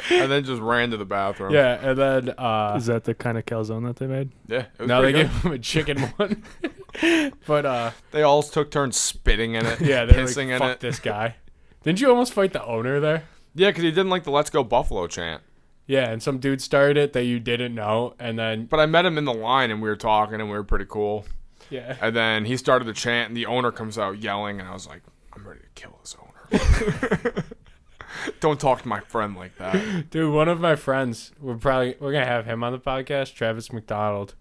S1: And then just ran to the bathroom.
S2: Yeah, and then
S3: Is that the kind of calzone that they made?
S1: Yeah. It was
S2: now they
S1: pretty
S2: gave him a chicken one. But
S1: they all took turns spitting in it.
S2: yeah, they're
S1: pissing
S2: like,
S1: in
S2: fuck
S1: it.
S2: this guy. Didn't you almost fight the owner there?
S1: Yeah, because he didn't like the "Let's Go Buffalo" chant.
S2: Yeah, and some dude started it that you didn't know, and then
S1: But I met him in the line, and we were talking, and we were pretty cool.
S2: yeah,
S1: And then he started the chant, and the owner comes out yelling, and I was like, I'm ready to kill this owner. Don't talk to my friend like that.
S2: dude, one of my friends, we're gonna have him on the podcast, Travis McDonald.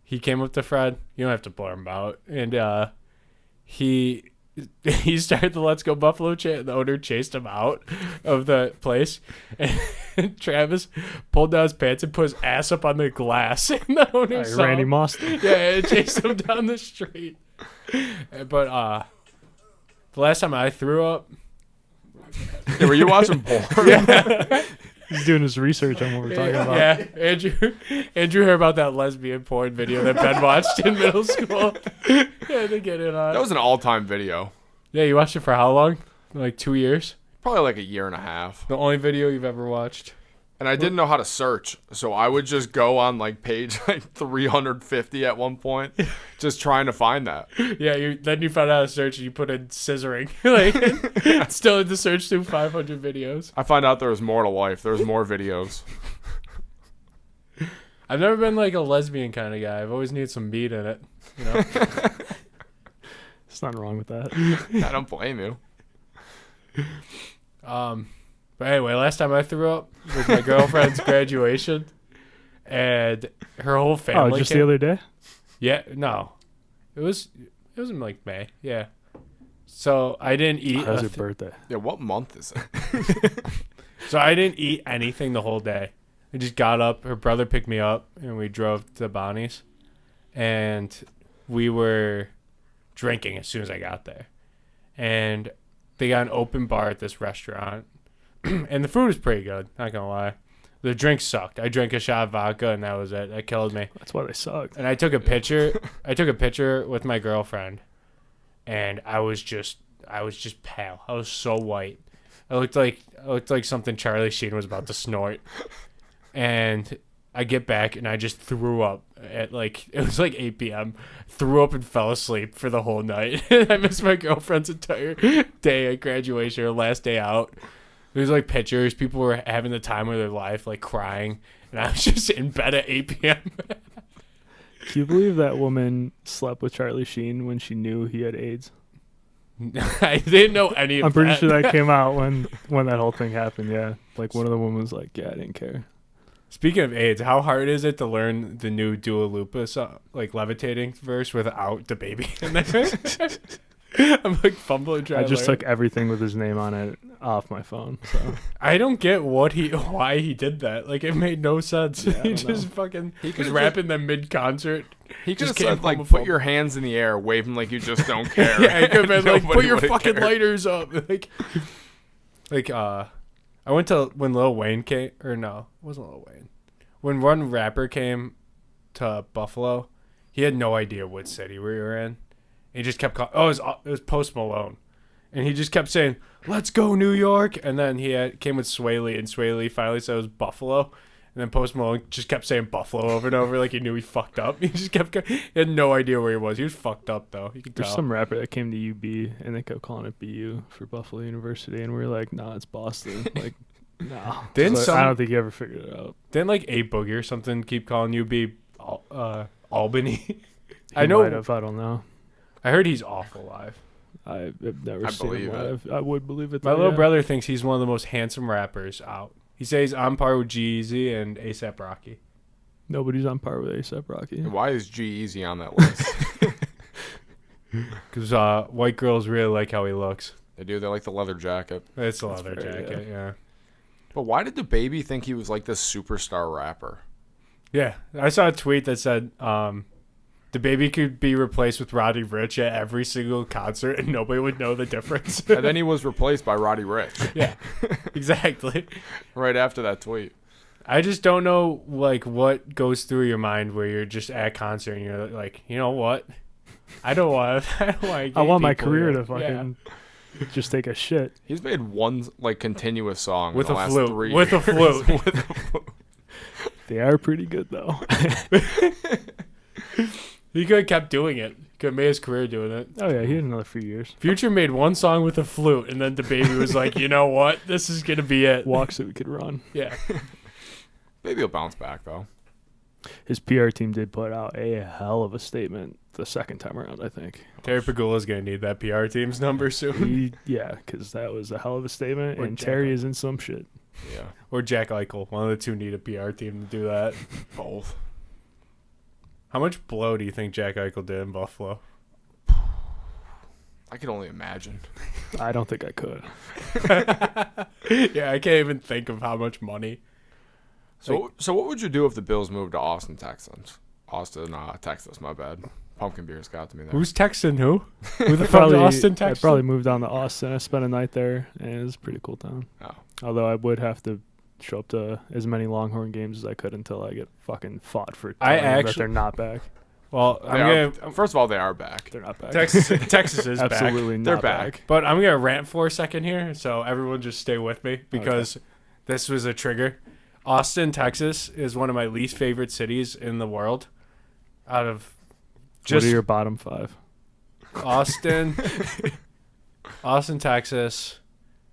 S2: He came up to Fred. You don't have to blur him out, and he started the "Let's Go Buffalo" chant, and the owner chased him out of the place. And Travis pulled down his pants and put his ass up on the glass. And the owner saw
S3: Randy
S2: him.
S3: Moss.
S2: Yeah, it chased him down the street. But the last time I threw up,
S1: Yeah, were you watching porn?
S3: He's doing his research on what we're talking about.
S2: yeah, Andrew heard about that lesbian porn video that Ben watched in middle school. Yeah, to get it on.
S1: That was an all-time video.
S2: Yeah, you watched it for how long? Like 2 years?
S1: Probably like a year and a half.
S2: The only video you've ever watched?
S1: And I didn't know how to search, so I would just go on like page like 350 at one point, just trying to find that.
S2: Yeah, then you found out how to search and you put in scissoring. Like, still had to search through 500 videos.
S1: I find out there was more to life. There was more videos.
S2: I've never been like a lesbian kind of guy. I've always needed some meat in it. You know?
S3: There's nothing wrong with that.
S1: I don't blame you.
S2: But anyway, last time I threw up was my girlfriend's graduation, and her whole family.
S3: Oh, just
S2: came.
S3: the other day?
S2: Yeah, no, it was in like May. Yeah, so I didn't eat.
S3: How's your birthday?
S1: Yeah, what month is it?
S2: So I didn't eat anything the whole day. I just got up. Her brother picked me up, and we drove to Bonnie's, and we were drinking as soon as I got there, and they got an open bar at this restaurant. And the food was pretty good, not gonna lie. The drinks sucked. I drank a shot of vodka and that was it. That killed me.
S3: That's why they sucked.
S2: And I took a picture. I took a picture with my girlfriend, and I was just pale. I was so white. I looked like something Charlie Sheen was about to snort. And I get back and I just threw up at it was like 8 p.m. Threw up and fell asleep for the whole night. I missed my girlfriend's entire day at graduation, her last day out. There was like pictures. People were having the time of their life, like crying. And I was just in bed at 8 p.m.
S3: Can you believe that woman slept with Charlie Sheen when she knew he had AIDS?
S2: I didn't know any of that.
S3: I'm pretty sure that came out when that whole thing happened, yeah. Like one of the women was like, yeah, I didn't care.
S2: Speaking of AIDS, how hard is it to learn the new Dua Lipa song, like levitating verse without the baby in there? I'm like fumbling trying
S3: I just
S2: to learn.
S3: took everything with his name on it off my phone. So
S2: I don't get why he did that. Like it made no sense.
S3: Yeah, I
S2: he
S3: don't
S2: just
S3: know.
S2: fucking
S1: He
S2: was
S1: could've
S2: rapping them mid concert.
S1: He could have
S2: Just
S1: said, like,
S2: homophobic.
S1: put your hands in the air, waving like you just don't care.
S2: Yeah, he could have been like,
S1: Nobody
S2: put your
S1: would've
S2: fucking
S1: cared.
S2: lighters up. I went to when Lil Wayne came, or no, it wasn't Lil Wayne. When one rapper came to Buffalo, he had no idea what city we were in. He just kept calling. Oh, it was Post Malone, and he just kept saying, "Let's go New York." And then came with Sway Lee, and Sway Lee finally said it was Buffalo. And then Post Malone just kept saying Buffalo over and over, like he knew he fucked up. He just he had no idea where he was. He was fucked up though. You could
S3: there's
S2: tell.
S3: some rapper that came to UB and they kept calling it BU for Buffalo University, and we were like, nah, it's Boston. Like, no.
S2: Didn't
S3: So
S2: some-
S3: I don't think he ever figured it out.
S2: Didn't like A Boogie or something keep calling you Albany?
S3: He
S2: I know.
S3: might have, I don't know.
S2: I heard he's awful live.
S3: I've never
S1: I
S3: seen him
S1: believe it.
S3: live. I would believe it.
S2: My
S3: though,
S2: little
S3: yeah.
S2: brother thinks he's one of the most handsome rappers out. He says he's on par with G-Eazy and A$AP Rocky.
S3: Nobody's on par with A$AP Rocky.
S1: Why is G-Eazy on that list?
S2: Because white girls really like how he looks.
S1: They do. They like the leather jacket.
S2: It's a
S3: That's
S2: leather
S3: fair,
S2: jacket, yeah.
S1: But why did the baby think he was like this superstar rapper?
S2: Yeah, I saw a tweet that said the baby could be replaced with Roddy Ricch at every single concert and nobody would know the difference.
S1: And then he was replaced by Roddy Ricch
S2: Yeah, exactly.
S1: right after that tweet.
S2: I just don't know like what goes through your mind where you're just at a concert and you're like, you know what? I don't want.
S3: I want my career to fucking just take a shit.
S1: He's made one like continuous song
S2: with
S1: in
S2: a
S1: the last
S2: flute.
S1: 3
S2: With
S1: years.
S2: a flute.
S1: With a flute.
S3: They are pretty good though.
S2: He could have kept doing it. Could have made his career doing it.
S3: Oh yeah, he had another few years.
S2: Future made one song with a flute, and then DaBaby was like, you know what? This is gonna be it.
S3: Walk so we could run.
S2: Yeah.
S1: Maybe he'll bounce back though.
S3: His PR team did put out a hell of a statement the second time around, I think.
S2: Terry Pagula's gonna need that PR team's number soon.
S3: Because that was a hell of a statement,
S2: Or
S3: and
S2: Jack
S3: Terry
S2: Eichel.
S3: is in some shit.
S1: Yeah.
S2: Or Jack Eichel. One of the two need a PR team to do that.
S1: Both.
S2: How much blow do you think Jack Eichel did in Buffalo?
S1: I can only imagine.
S3: I don't think I could.
S2: Yeah, I can't even think of how much money.
S1: So what would you do if the Bills moved to Austin, Texas? Texas, my bad. Pumpkin beers got to me there.
S2: Who's texting who? Who the fuck is Austin,
S3: I
S2: Texas?
S3: probably moved down to Austin. I spent a night there, and it was a pretty cool town.
S1: Oh.
S3: Although I would have to show up to as many Longhorn games as I could until I get fucking fought for
S2: I
S3: telling them that
S2: actually-
S3: they're not back.
S2: Well,
S1: First of all, they are back.
S3: They're not back.
S2: Texas is back.
S3: Absolutely not
S1: They're back.
S2: But I'm gonna rant for a second here, so everyone just stay with me because this was a trigger. Austin, Texas is one of my least favorite cities in the world. Out of
S3: What
S2: just
S3: are your bottom 5?
S2: Austin, Texas,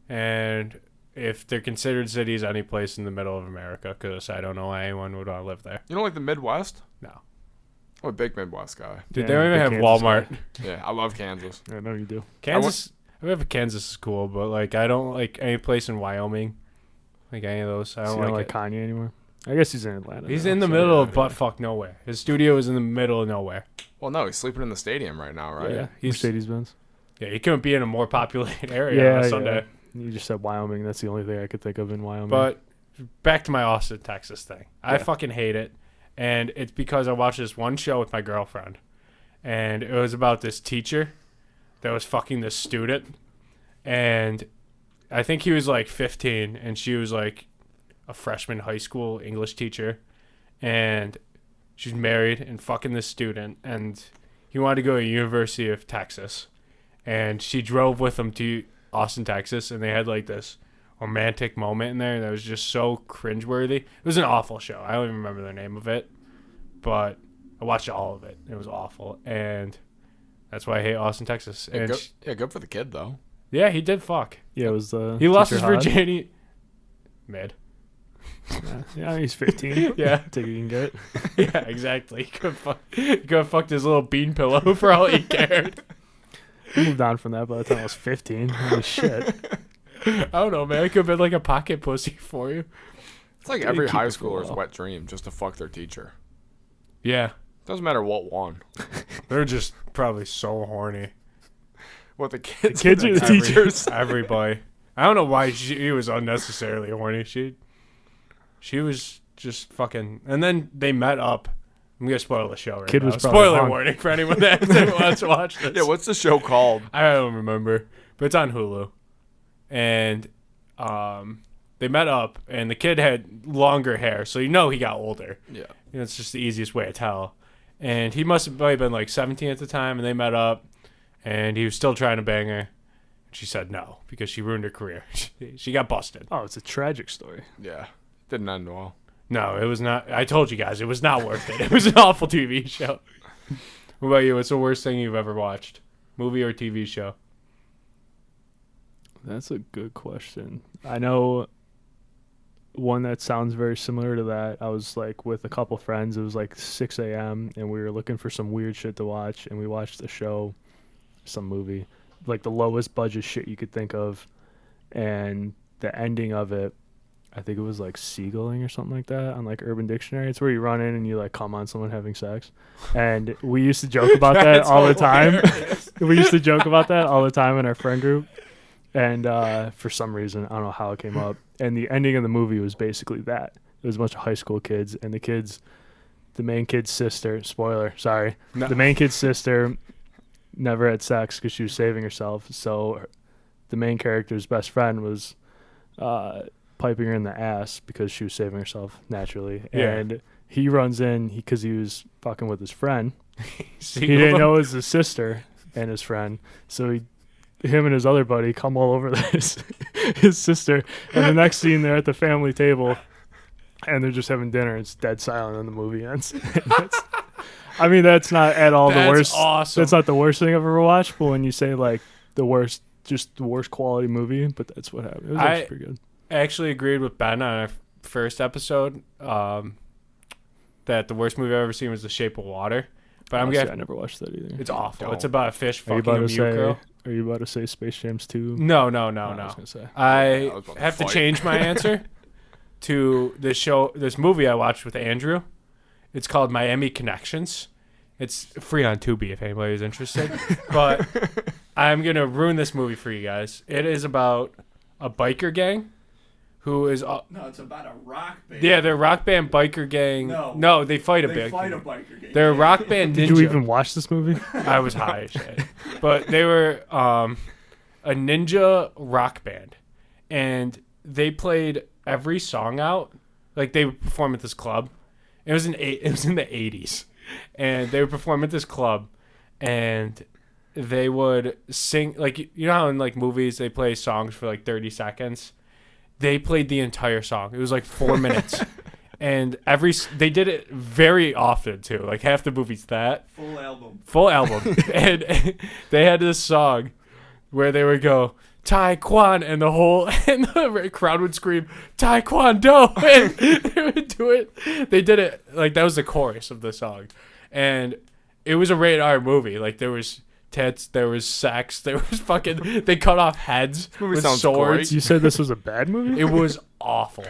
S2: and if they're considered cities, any place in the middle of America, because I don't know why anyone would want to live there.
S1: You know, like the Midwest?
S2: No.
S1: I'm a big Midwest guy.
S2: Dude,
S3: Yeah,
S2: they don't even
S3: big
S2: have
S3: Kansas
S2: Walmart.
S1: Yeah, I love Kansas.
S3: I know you do.
S2: Kansas, I mean, Kansas is cool, but like I don't like any place in Wyoming, like any of those. I
S3: So
S2: don't
S3: you don't
S2: like
S3: like
S2: it.
S3: Kanye anymore? I guess he's in Atlanta.
S2: He's
S3: now,
S2: in the
S3: so
S2: middle
S3: yeah,
S2: of buttfuck nowhere. His studio is in the middle of nowhere.
S1: Well, no, he's sleeping in the stadium right now, right?
S3: Yeah,
S2: He's-
S3: Mercedes-Benz.
S2: Yeah, he couldn't be in a more populated area on a Sunday.
S3: You just said Wyoming. That's the only thing I could think of in Wyoming.
S2: But back to my Austin, Texas thing. I
S3: Yeah.
S2: fucking hate it. And it's because I watched this one show with my girlfriend. And it was about this teacher that was fucking this student. And I think he was like 15 and she was like a freshman high school English teacher. And she's married and fucking this student. And he wanted to go to University of Texas. And she drove with him to Austin, Texas. And they had like this romantic moment in there that was just so cringeworthy. It was an awful show. I don't even remember the name of it. But I watched all of it. It was awful. And that's why I hate Austin, Texas.
S1: Yeah,
S2: And
S1: good for the kid, though.
S2: yeah, he did fuck.
S3: yeah, it was the
S2: He lost
S3: teacher
S2: his
S3: hot?
S2: virginity. Mid.
S3: Yeah, he's 15.
S2: Yeah.
S3: Take it you can get.
S2: Yeah, exactly. He could have fucked his little bean pillow for all he cared.
S3: I moved on from that by the time I was 15. Holy shit.
S2: I don't know, man. It could have been like a pocket pussy for you.
S1: It's like
S3: They
S1: every
S3: keep
S1: high
S3: it for a
S1: schooler's
S3: while.
S1: wet dream just to fuck their teacher.
S2: Yeah.
S1: Doesn't matter what one.
S2: They're just probably so horny.
S1: What the kids,
S3: kids or the teachers?
S2: Everybody. I don't know why she was unnecessarily horny. She was just fucking. And then they met up. I'm gonna spoil the show right
S3: Kid
S2: now.
S3: was probably
S2: Spoiler
S3: hung.
S2: warning for anyone that wants to watch this.
S1: Yeah, what's the show called?
S2: I don't remember, but it's on Hulu. And they met up, and the kid had longer hair, so you know he got older.
S1: Yeah.
S2: You know, it's just the easiest way to tell. And he must have probably been like 17 at the time, and they met up, and he was still trying to bang her. She said no because she ruined her career. She got busted.
S3: Oh, it's a tragic story.
S1: Yeah. Didn't end well.
S2: No, it was not. I told you guys, it was not worth it. It was an awful TV show. What about you? What's the worst thing you've ever watched? Movie or TV show?
S3: That's a good question. I know one that sounds very similar to that. I was like with a couple friends. It was like 6 a.m. and we were looking for some weird shit to watch, and we watched a show, some movie, like the lowest budget shit you could think of, and the ending of it, I think it was like seagulling or something like that on like Urban Dictionary. It's where you run in and you like come on someone having sex, and we used to joke about that all the time. We used to joke about that all the time in our friend group. And for some reason, I don't know how it came up. And the ending of the movie was basically that. It was a bunch of high school kids, and the main kid's sister, spoiler, sorry.
S2: No.
S3: The main kid's sister never had sex because she was saving herself. So the main character's best friend was piping her in the ass because she was saving herself naturally.
S2: Yeah.
S3: And he runs in because he was fucking with his friend.
S2: He
S3: didn't know it was his sister and his friend, so him and his other buddy come all over his sister. And the next scene, they're at the family table, and they're just having dinner. It's dead silent, and the movie ends. I mean, that's not at all the worst.
S2: Awesome.
S3: That's not the worst thing I've ever watched. But when you say like the worst, just the worst quality movie, but that's what happened. It was actually pretty good.
S2: I actually agreed with Ben on our first episode that the worst movie I've ever seen was The Shape of Water. But
S3: I never watched that either.
S2: It's awful. It's about a fish
S3: Are you
S2: fucking a
S3: about
S2: mute
S3: to say?
S2: girl.
S3: Are you about to say Space Jams 2?
S2: No.
S3: I was gonna say.
S2: I
S1: was about to
S2: have to
S1: fight.
S2: change my answer to this movie I watched with Andrew. It's called Miami Connections. It's free on Tubi if anybody is interested. But I'm going to ruin this movie for you guys. It is about a biker gang who is...
S4: No, it's about a rock band.
S2: Yeah, they're a rock band biker gang.
S4: No.
S2: They fight a
S4: They
S2: biker
S4: fight a
S2: gang.
S4: biker gang.
S2: They're a rock band ninja.
S3: Did you even watch this movie?
S2: I was high as shit. But they were a ninja rock band. And they played every song out. Like, they would perform at this club. It was in the 80s. And they would perform at this club. And they would sing, like, you know how in, like, movies they play songs for, like, 30 seconds? They played the entire song. It was, like, 4 minutes. And they did it very often, too. Like, half the movie's that. Full album. And they had this song where they would go, Taekwondo, and the crowd would scream, Taekwondo, and they would do it. They did it, like, that was the chorus of the song. And it was a rated R movie. Like, there was tits, there was sex, there was fucking, they cut off heads with
S1: sounds
S2: swords.
S1: great.
S3: You said this was a bad movie?
S2: It was awful.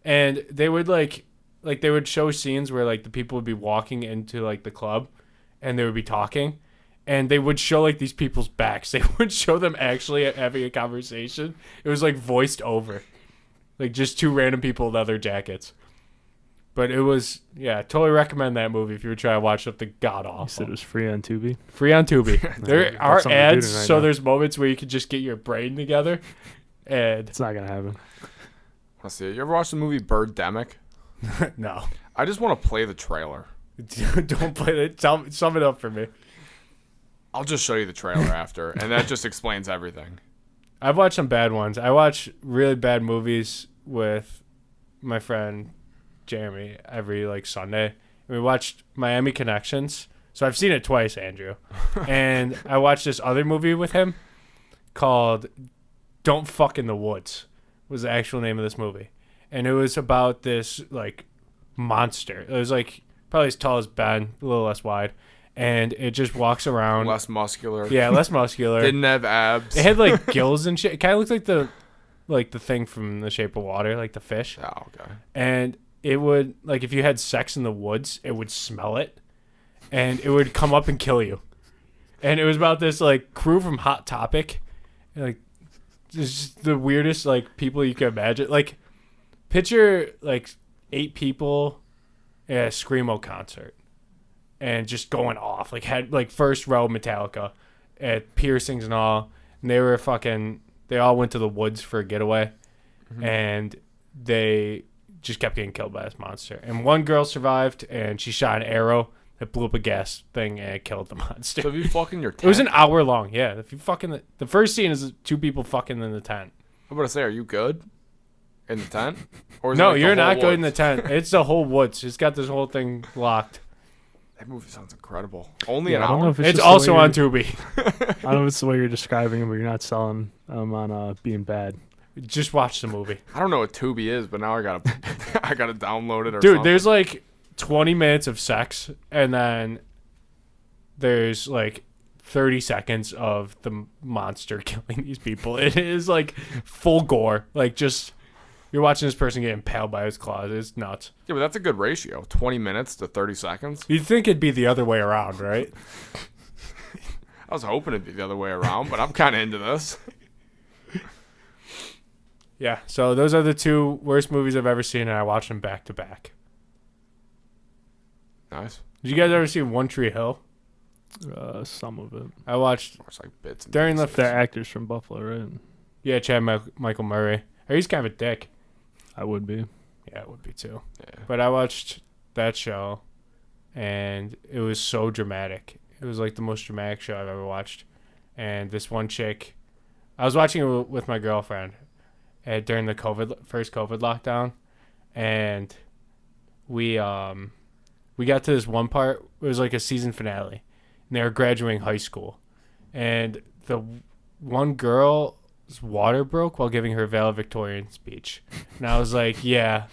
S2: And they would like they would show scenes where like the people would be walking into like the club and they would be talking and they would show like these people's backs. They would show them actually having a conversation. It was like voiced over. Like just two random people in leather jackets. But it was, yeah, totally recommend that movie if you were trying to watch something god awful.
S3: You said it was free on Tubi?
S2: Free on Tubi. There
S3: Got
S2: are
S3: something to do
S2: ads,
S3: tonight
S2: so
S3: now.
S2: there's moments where you can just get your brain together. And
S3: It's not going to happen.
S1: Let's see. You ever watch the movie Birdemic?
S2: no.
S1: I just want to play the trailer.
S2: Don't play it. Sum it up for me.
S1: I'll just show you the trailer after, and that just explains everything.
S2: I've watched some bad ones. I watch really bad movies with my friend Jeremy every like Sunday. We watched Miami Connections. So I've seen it twice, Andrew. And I watched this other movie with him called Don't Fuck in the Woods was the actual name of this movie. And it was about this like monster. It was like probably as tall as Ben, a little less wide. And it just walks around.
S1: Less muscular.
S2: Yeah, less muscular.
S1: Didn't have abs.
S2: It had like gills and shit. It kind of looked like the thing from The Shape of Water, like the fish.
S1: Oh, okay.
S2: And it would, like, if you had sex in the woods, it would smell it, and it would come up and kill you. And it was about this, like, crew from Hot Topic. And, like, just the weirdest, like, people you can imagine. Like, picture, like, 8 people at a Screamo concert. And just going off. Like, had, like, first row Metallica at piercings and all. And they were they all went to the woods for a getaway. Mm-hmm. And they just kept getting killed by this monster. And one girl survived, and she shot an arrow that blew up a gas thing, and it killed the monster.
S1: So if you fucking your tent.
S2: It was an hour long, yeah. If you fucking the first scene is 2 people fucking in the tent.
S1: I'm about to say, are you good in the tent? Or is it
S2: No,
S1: like the
S2: you're
S1: whole
S2: not good in the
S1: woods?
S2: tent. It's the whole woods. It's got this whole thing locked.
S1: That movie sounds incredible. Only
S3: Yeah,
S1: an
S3: I don't know
S1: hour?
S3: if
S2: It's
S3: just the
S2: also
S3: way
S2: on
S3: you're-
S2: Tubi.
S3: I don't know if it's the way you're describing it, but you're not selling them on being bad.
S2: Just watch the movie.
S1: I don't know what Tubi is, but now I gotta download it or
S2: Dude,
S1: something.
S2: there's like 20 minutes of sex, and then there's like 30 seconds of the monster killing these people. It is like full gore. Like just you're watching this person get impaled by his claws. It's nuts.
S1: Yeah, but that's a good ratio. 20 minutes to 30 seconds.
S2: You'd think it'd be the other way around, right?
S1: I was hoping it'd be the other way around, but I'm kind of into this.
S2: Yeah, so those are the 2 worst movies I've ever seen, and I watched them back to back.
S1: Nice.
S2: Did you guys ever see One Tree Hill?
S3: Some of it.
S2: I watched
S1: It's like bits and
S2: during the...
S3: The actors from Buffalo, right?
S2: Yeah, Chad Michael Murray. He's kind of a dick.
S3: I would be.
S2: Yeah, it would be too.
S1: Yeah.
S2: But I watched that show, and it was so dramatic. It was like the most dramatic show I've ever watched. And this one chick, I was watching it with my girlfriend during the first COVID lockdown, and we got to this one part. It was like a season finale, and they were graduating high school, and the one girl's water broke while giving her valedictorian speech, and I was like, yeah.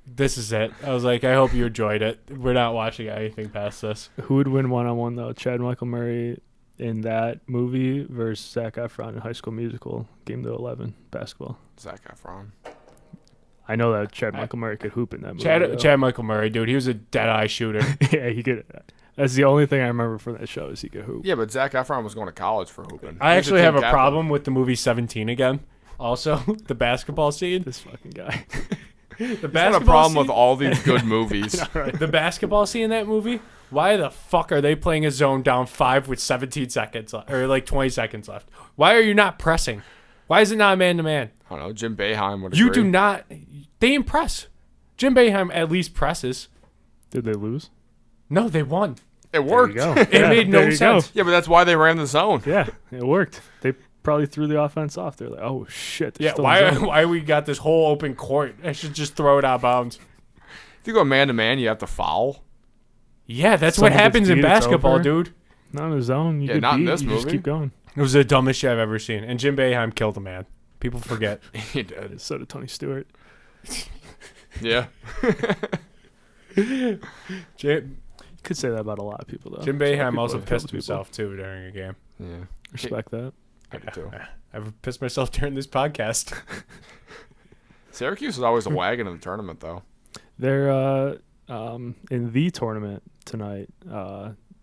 S2: This is it. I was like, I hope you enjoyed it. We're not watching anything past this.
S3: Who would win one-on-one, though? Chad Michael Murray in that movie versus Zac Efron in High School Musical, Game to 11, basketball.
S1: Zac Efron.
S3: I know that Chad Michael Murray could hoop in that movie.
S2: Chad Michael Murray, dude, he was a dead-eye shooter.
S3: Yeah, he could. That's the only thing I remember from that show is he could hoop.
S1: Yeah, but Zac Efron was going to college for hooping.
S2: I actually have a problem with the movie 17 again. Also, the basketball scene.
S3: This fucking guy.
S1: The basketball a problem with all these good movies.
S2: Right. The basketball scene in that movie. Why the fuck are they playing a zone down 5 with 17 seconds left, or like 20 seconds left? Why are you not pressing? Why is it not man to man?
S1: I don't know. Jim Boeheim would.
S2: You do not. They impress. Jim Boeheim at least presses.
S3: Did they lose?
S2: No, they won.
S1: It worked.
S2: It made no sense.
S1: Yeah, but that's why they ran the zone.
S3: Yeah, it worked. They probably threw the offense off. They're like, oh shit.
S2: Yeah, why we got this whole open court? I should just throw it out of bounds.
S1: If you go man to man, you have to foul.
S2: Yeah, that's what happens in basketball, dude.
S3: Not in the zone. You
S1: not in
S3: beat,
S1: this
S3: you
S1: movie.
S3: Just keep going.
S2: It was the dumbest shit I've ever seen. And Jim Boeheim killed a man. People forget.
S1: He did.
S3: So did Tony Stewart.
S1: Yeah.
S3: Could say that about a lot of people, though.
S2: Jim Boeheim also pissed himself, too, during a game.
S1: Yeah.
S3: Respect that.
S1: I do, too.
S2: I've pissed myself during this podcast.
S1: Syracuse is always a wagon in the tournament, though.
S3: They're in the tournament tonight.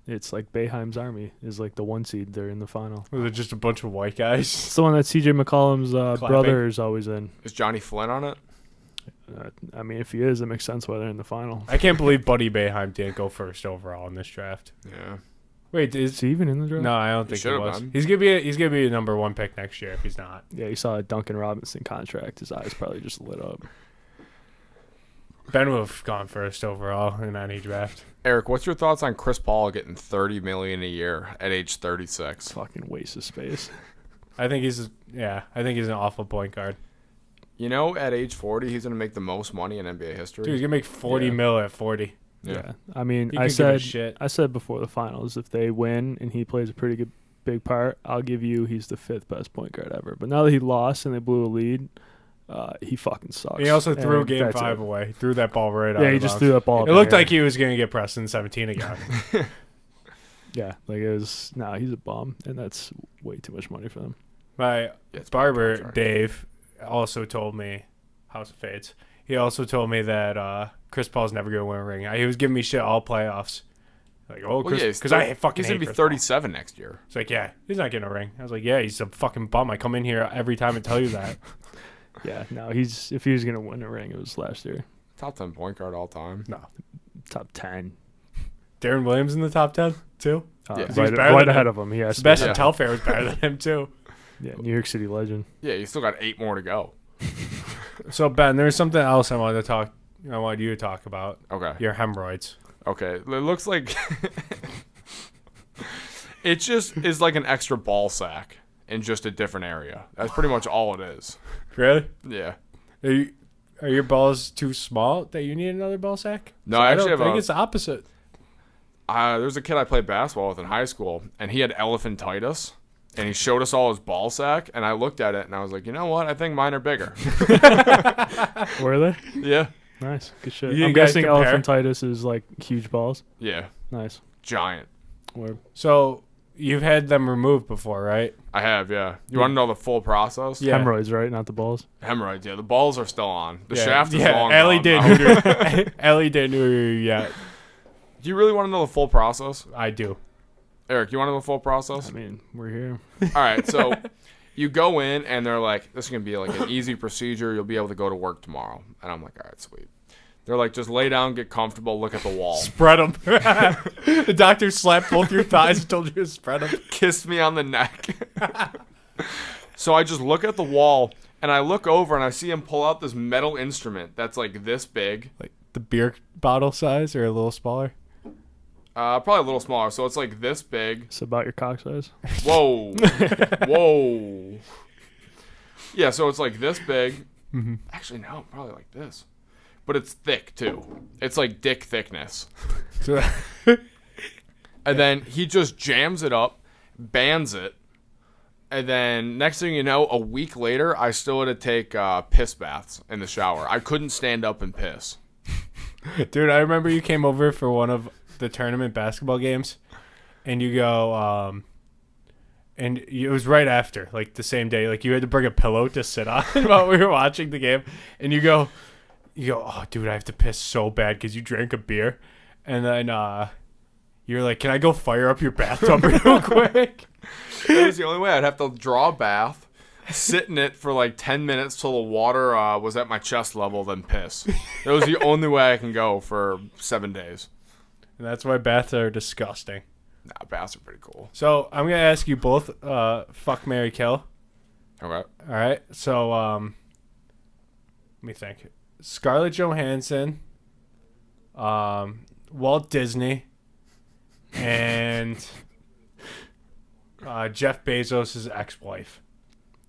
S3: It's like Boeheim's Army is like the 1 seed. They're in the final.
S2: Was it just a bunch of white guys?
S3: It's the one that CJ McCollum's brother is always in.
S1: Is Johnny Flynn on it?
S3: I mean, if he is, it makes sense why they're in the final.
S2: I can't believe Buddy Boeheim didn't go first overall in this draft.
S1: Yeah.
S2: Wait,
S3: is he even in the draft?
S2: No, I don't think he was.
S1: Been.
S2: He's gonna be a number 1 pick next year if he's not.
S3: Yeah, he saw a Duncan Robinson contract. His eyes probably just lit up.
S2: Ben would have gone first overall in any draft.
S1: Eric, what's your thoughts on Chris Paul getting $30 million a year at age 36?
S3: Fucking waste of space.
S2: I think he's an awful point guard.
S1: You know, at age 40, he's going to make the most money in NBA history.
S2: Dude, he's going to make 40 mil at 40.
S3: Yeah. I mean,
S2: I
S3: said before the finals, if they win and he plays a pretty good big part, I'll give you he's the 5th best point guard ever. But now that he lost and they blew a lead, he fucking sucks.
S2: He also threw Game 5 away. He threw that ball right out.
S3: Yeah, he just threw that ball.
S2: It looked like he was going to get pressed in 17 again.
S3: Yeah, like it was. Nah, he's a bum, and that's way too much money for them.
S2: My barber, Dave, also told me, House of Fades, he also told me that Chris Paul's never going to win a ring. He was giving me shit all playoffs. Like, because I fucking hate
S1: He's going to be
S2: Chris
S1: 37 next year.
S2: It's like, yeah, he's not getting a ring. I was like, yeah, he's a fucking bum. I come in here every time and tell you that.
S3: Yeah, no, if he was going to win a ring, it was last year.
S1: Top 10 point guard all time.
S2: No.
S3: Top 10.
S2: Darren Williams in the top 10, too?
S1: Yeah.
S3: Right ahead of him. Yeah,
S2: Sebastian Telfair was better than him, too.
S3: Yeah, New York City legend.
S1: Yeah, you still got 8 more to go.
S2: So, Ben, there's something else I wanted you to talk about.
S1: Okay.
S2: Your hemorrhoids.
S1: Okay. It looks like it just is like an extra ball sack in just a different area. That's pretty much all it is.
S2: Really?
S1: Yeah.
S2: Are your balls too small that you need another ball sack?
S1: No, I actually
S2: think it's the opposite.
S1: There's a kid I played basketball with in high school, and he had elephantitis, and he showed us all his ball sack, and I looked at it, and I was like, you know what? I think mine are bigger.
S3: Were they?
S1: Yeah.
S3: Nice. Good shit.
S2: You
S3: I'm
S2: guys
S3: guessing
S2: compare?
S3: elephantitis is like huge balls.
S1: Yeah.
S3: Nice.
S1: Giant.
S2: So you've had them removed before, right?
S1: I have, yeah. You want to know the full process?
S2: Yeah.
S3: Hemorrhoids, right? Not the balls.
S1: Hemorrhoids, yeah. The balls are still on. The shaft is long
S2: Ellie
S1: gone.
S2: Ellie didn't know yet.
S1: Do you really want to know the full process?
S2: I do.
S1: Eric, you want to know the full process?
S3: I mean, we're here.
S1: All right, so you go in, and they're like, this is going to be like an easy procedure. You'll be able to go to work tomorrow. And I'm like, all right, sweet. They're like, just lay down, get comfortable, look at the wall.
S2: Spread them. The doctor slapped both your thighs and told you to spread them.
S1: Kissed me on the neck. So I just look at the wall, and I look over, and I see him pull out this metal instrument that's like this big.
S2: Like the beer bottle size or a little smaller?
S1: Probably a little smaller. So it's like this big.
S3: It's about your cock size.
S1: Whoa. Whoa. Yeah, so it's like this big.
S2: Mm-hmm.
S1: Actually, no, probably like this. But it's thick, too. It's like dick thickness.
S2: So,
S1: And then he just jams it up, bans it. And then next thing you know, a week later, I still had to take piss baths in the shower. I couldn't stand up and piss.
S2: dude, I remember you came over for one of the tournament basketball games, and you go, and it was right after, like the same day. Like you had to bring a pillow to sit on while we were watching the game, and you go, oh, dude, I have to piss so bad because you drank a beer, and then you're like, can I go fire up your bathtub real quick?
S1: That was the only way. I'd have to draw a bath, sit in it for like 10 minutes till the water was at my chest level, then piss. That was the only way I can go for 7 days.
S2: And that's why baths are disgusting.
S1: Nah, baths are pretty cool.
S2: So I'm gonna ask you both, fuck, marry, kill.
S1: Okay.
S2: All right. So let me think. Scarlett Johansson, Walt Disney, and Jeff Bezos' ex-wife.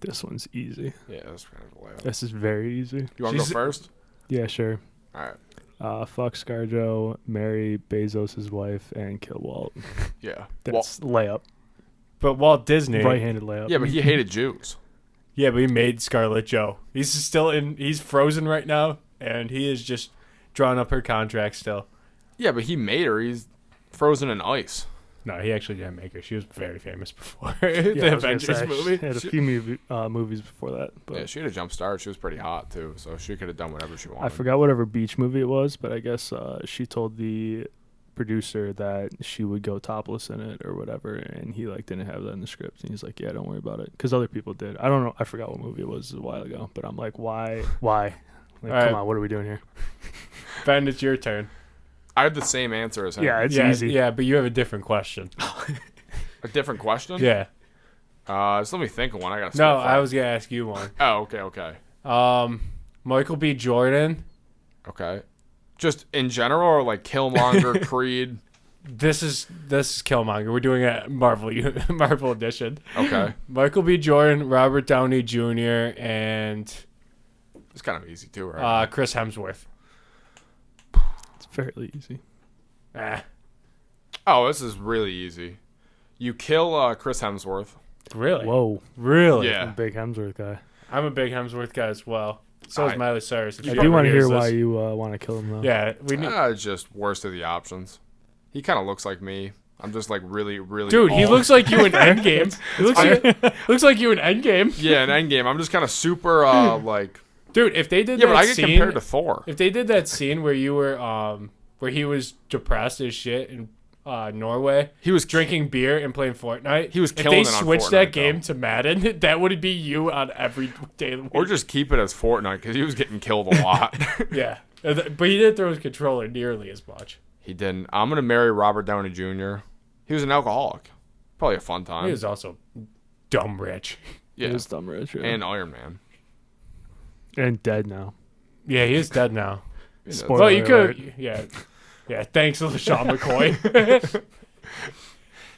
S3: This one's easy.
S1: Yeah, that's kind of a layup.
S3: This is very easy.
S1: You want to go
S2: She's-
S1: first?
S3: Yeah, sure.
S1: All right.
S3: Fuck ScarJo, marry Bezos' wife, and kill Walt.
S1: Yeah.
S3: That's layup.
S2: But Walt Disney,
S3: Right-handed layup.
S1: Yeah, but he hated Jews.
S2: yeah, but he made Scarlett Jo. He's still he's frozen right now, and he is just drawing up her contract still.
S1: Yeah, but he made her. He's frozen in ice.
S2: No, he actually didn't make her. She was very famous before
S3: Yeah, I
S2: the
S3: was gonna
S2: Avengers
S3: say,
S2: movie.
S3: Had a few movies before that. But
S1: Yeah, she had a jump start. She was pretty hot, too, so she could have done whatever she wanted.
S3: I forgot whatever beach movie it was, but I guess she told the producer that she would go topless in it or whatever, and he like didn't have that in the script, and he's like, yeah, don't worry about it, because other people did. I don't know, I forgot what movie it was a while ago, but I'm like, why like,
S2: All
S3: come on, what are we doing here?
S2: Ben, it's your turn.
S1: I have the same answer as him.
S3: Yeah, it's
S2: yeah,
S3: easy.
S2: Yeah, but you have a different question.
S1: A different question?
S2: Yeah.
S1: Just let me think of one. I got to
S2: No, I was gonna ask you one.
S1: Oh, okay.
S2: Michael B. Jordan.
S1: Okay. Just in general, or like Killmonger, Creed?
S2: This is Killmonger. We're doing a Marvel edition.
S1: Okay.
S2: Michael B. Jordan, Robert Downey Jr., and
S1: It's kind of easy, too, right?
S2: Chris Hemsworth.
S3: It's fairly easy.
S1: Oh, this is really easy. You kill Chris Hemsworth.
S2: Really?
S3: Whoa,
S2: Really?
S1: Yeah.
S3: I'm a big Hemsworth guy.
S2: I'm a big Hemsworth guy as well. So is
S1: I-
S2: Miley Cyrus. If
S3: I
S2: she
S3: do
S2: ever
S3: want to
S2: hears
S3: hear why
S2: this.
S3: you want to kill him though.
S2: Yeah, we need.
S1: Just worst of the options. He kind of looks like me. I'm just like really, really.
S2: Dude, he
S1: alt.
S2: looks like you in Endgame. He looks like you in Endgame.
S1: Yeah, in Endgame, I'm just kind of super like.
S2: Dude, if they did
S1: Yeah,
S2: that
S1: but I get
S2: scene,
S1: compared to Thor.
S2: if they did that scene where you were where he was depressed as shit in Norway,
S1: He was
S2: drinking beer and playing Fortnite.
S1: He was
S2: If
S1: killing
S2: they
S1: it on
S2: switched
S1: Fortnite,
S2: that game
S1: though.
S2: to Madden, that would be you on every day of the week.
S1: Or just keep it as Fortnite because he was getting killed a lot.
S2: Yeah. But he didn't throw his controller nearly as much.
S1: He didn't. I'm gonna marry Robert Downey Jr. He was an alcoholic. Probably a fun time.
S2: He was also dumb rich.
S1: yeah,
S3: He was dumb rich, yeah.
S1: and Iron Man.
S3: And dead now.
S2: Yeah, he is dead now.
S3: Spoiler
S2: Well, you
S3: alert.
S2: could. Yeah. Yeah, thanks to Sean McCoy.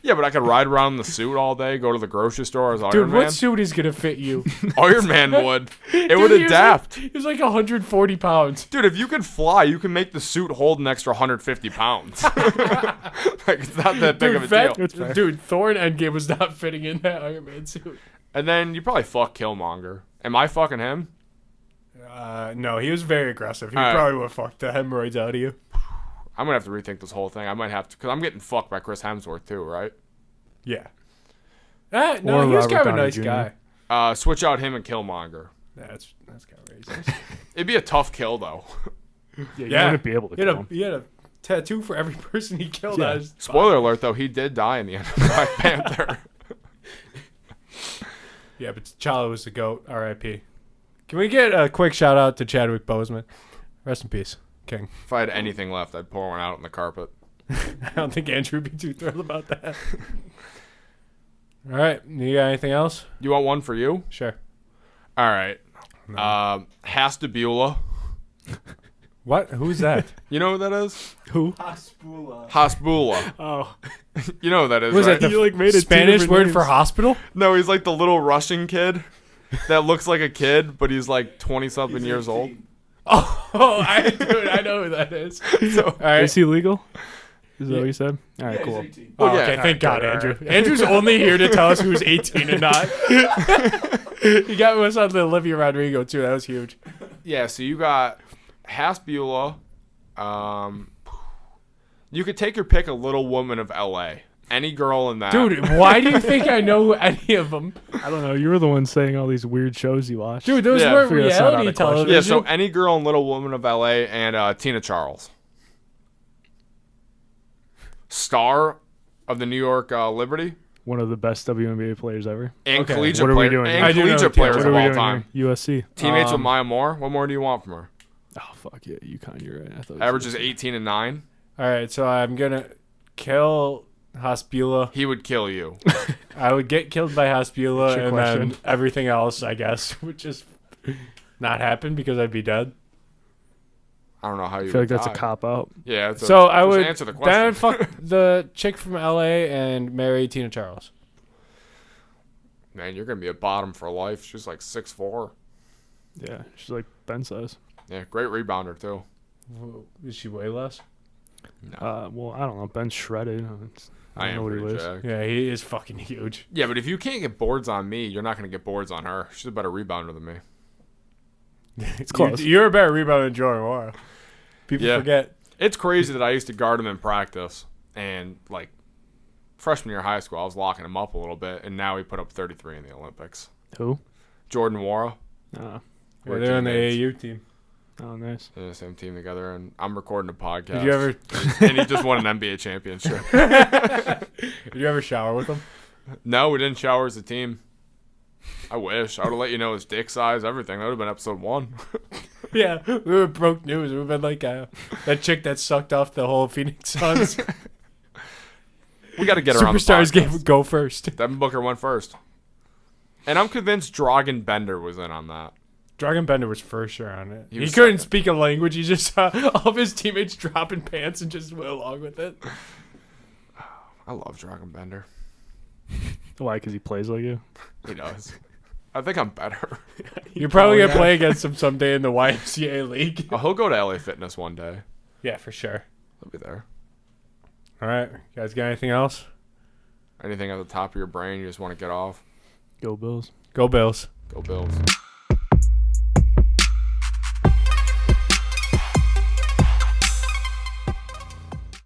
S1: Yeah, but I could ride around in the suit all day, go to the grocery store as Iron
S2: Dude,
S1: Man.
S2: what suit is going to fit you?
S1: Iron Man would. It
S2: Dude,
S1: would
S2: he was
S1: adapt.
S2: He was like 140 pounds.
S1: Dude, if you could fly, you can make the suit hold an extra 150 pounds. Like, it's not that big of a deal.
S3: It's fair.
S2: Dude, Thor in Endgame was not fitting in that Iron Man suit.
S1: And then you probably fuck Killmonger. Am I fucking him?
S2: No, he was very aggressive. He
S1: All right.
S2: probably would have fucked the hemorrhoids out of you.
S1: I'm going to have to rethink this whole thing. I might have to, because I'm getting fucked by Chris Hemsworth too, right?
S2: Yeah. No,
S3: Or
S2: he was
S3: Robert
S2: kind of a
S3: Downey
S2: nice
S3: Jr.
S2: guy.
S1: Switch out him and Killmonger.
S2: That's kind of racist.
S1: It'd be a tough kill, though.
S3: Yeah, you
S2: Yeah.
S3: wouldn't be able to kill him.
S2: He had a tattoo for every person he killed.
S3: Yeah.
S2: On his
S1: Spoiler alert, though, he did die in the end of Black Panther.
S2: Yeah, but T'Challa was the GOAT. R.I.P. Can we get a quick shout out to Chadwick Boseman? Rest in peace, King.
S1: If I had anything left, I'd pour one out on the carpet.
S2: I don't think Andrew would be too thrilled about that. All right, you got anything else?
S1: You want one for you?
S2: Sure.
S1: All right. Hastabula.
S2: What? Who's that?
S1: You know who that is?
S2: Who?
S1: Hasbula.
S3: Oh,
S1: You know who that is,
S2: Was
S1: right?
S2: that
S3: You, like, made it two
S2: Spanish
S3: different
S2: word
S3: names.
S2: for hospital?
S1: No, he's like the little Russian kid that looks like a kid, but he's like 20-something years old.
S2: Oh, I know who that is.
S1: So,
S2: All right.
S3: is he legal? Is that what you said? All right, cool.
S2: Oh,
S1: Well, yeah.
S2: okay, thank God,
S1: All right,
S2: Andrew. Andrew's only here to tell us who's 18 and not. He got us on the Olivia Rodrigo, too. That was huge.
S1: yeah, so you got Hasbula. You could take your pick of Little Woman of L.A. Any girl in that.
S2: Dude, why do you think I know any of them?
S3: I don't know. You were the one saying all these weird shows you watched.
S2: Dude, those
S1: Yeah.
S2: weren't
S3: Figure that's not
S2: reality
S3: out of question.
S2: television.
S1: Yeah, so any girl in Little Woman of L.A. and Tina Charles. Star of the New York Liberty.
S3: One of the best WNBA players ever.
S1: And
S2: Okay,
S1: collegiate,
S3: what are we doing
S1: and
S3: here?
S2: I do know
S1: collegiate
S2: Tina
S1: players
S3: What
S1: of
S3: are we
S1: all
S3: doing
S1: time.
S3: here? USC.
S1: Teammates with Maya Moore. What more do you want from her?
S3: Oh, fuck yeah. UConn, you're right. I thought it was
S1: Averages
S3: USC.
S1: 18 and 9.
S2: All right, so I'm going to kill Hasbula.
S1: He would kill you.
S2: I would get killed by Hasbula,
S3: Trick
S2: and
S3: question.
S2: then everything else, I guess, would just not happen because I'd be dead.
S1: I don't know how you
S3: I feel
S1: would
S3: like that's a
S1: die.
S3: cop out.
S1: Yeah, it's
S2: So I
S1: just
S2: would
S1: answer the
S2: then
S1: question.
S2: I'd fuck the chick from LA and marry Tina Charles.
S1: Man, you're gonna be a bottom for life. She's like 6'4".
S3: Yeah, she's like Ben size.
S1: Yeah, great rebounder too.
S2: Is she way less?
S3: Well, I don't know. Ben's shredded.
S1: I
S3: don't
S1: am
S3: know what he
S1: pretty
S3: weighs.
S1: jacked.
S2: Yeah, he is fucking huge.
S1: Yeah, but if you can't get boards on me, you're not gonna get boards on her. She's a better rebounder than me.
S3: It's close.
S2: You're a better rebounder than Jordan Wara. People
S1: Yeah.
S2: forget.
S1: It's crazy that I used to guard him in practice, and like freshman year of high school, I was locking him up a little bit, and now he put up 33 in the Olympics.
S3: Who?
S1: Jordan Wara.
S3: Oh,
S1: We're
S2: They're on the
S1: teammates.
S2: AAU team.
S3: oh, nice.
S1: They're in the same team together, and I'm recording a podcast.
S2: Did you ever?
S1: and he just won an NBA championship.
S2: Did you ever shower with him?
S1: No, we didn't shower as a team. I wish. I would have let you know his dick size, everything. That would have been episode 1.
S2: Yeah, we were broke news. We've been like that chick that sucked off the whole Phoenix Suns.
S1: We got to get her on the
S2: Superstars
S1: podcast.
S2: game go first.
S1: Devin Booker went first. And I'm convinced Dragan Bender was in on that.
S2: Dragan Bender was for sure on it.
S1: He
S2: He,
S1: was
S2: couldn't
S1: second.
S2: speak a language. He just saw all of his teammates dropping pants and just went along with it.
S1: I love Dragan Bender.
S3: Why? Because he plays like you?
S1: He does. I think I'm better.
S2: You're probably
S3: Oh,
S2: gonna
S3: yeah.
S2: play against him someday in the YMCA league.
S1: Oh, he'll go to LA Fitness one day.
S2: Yeah, for sure.
S1: He'll be there.
S2: All right, you guys got anything else?
S1: Anything at the top of your brain you just want to get off?
S3: Go Bills.
S2: Go Bills.
S1: Go Bills.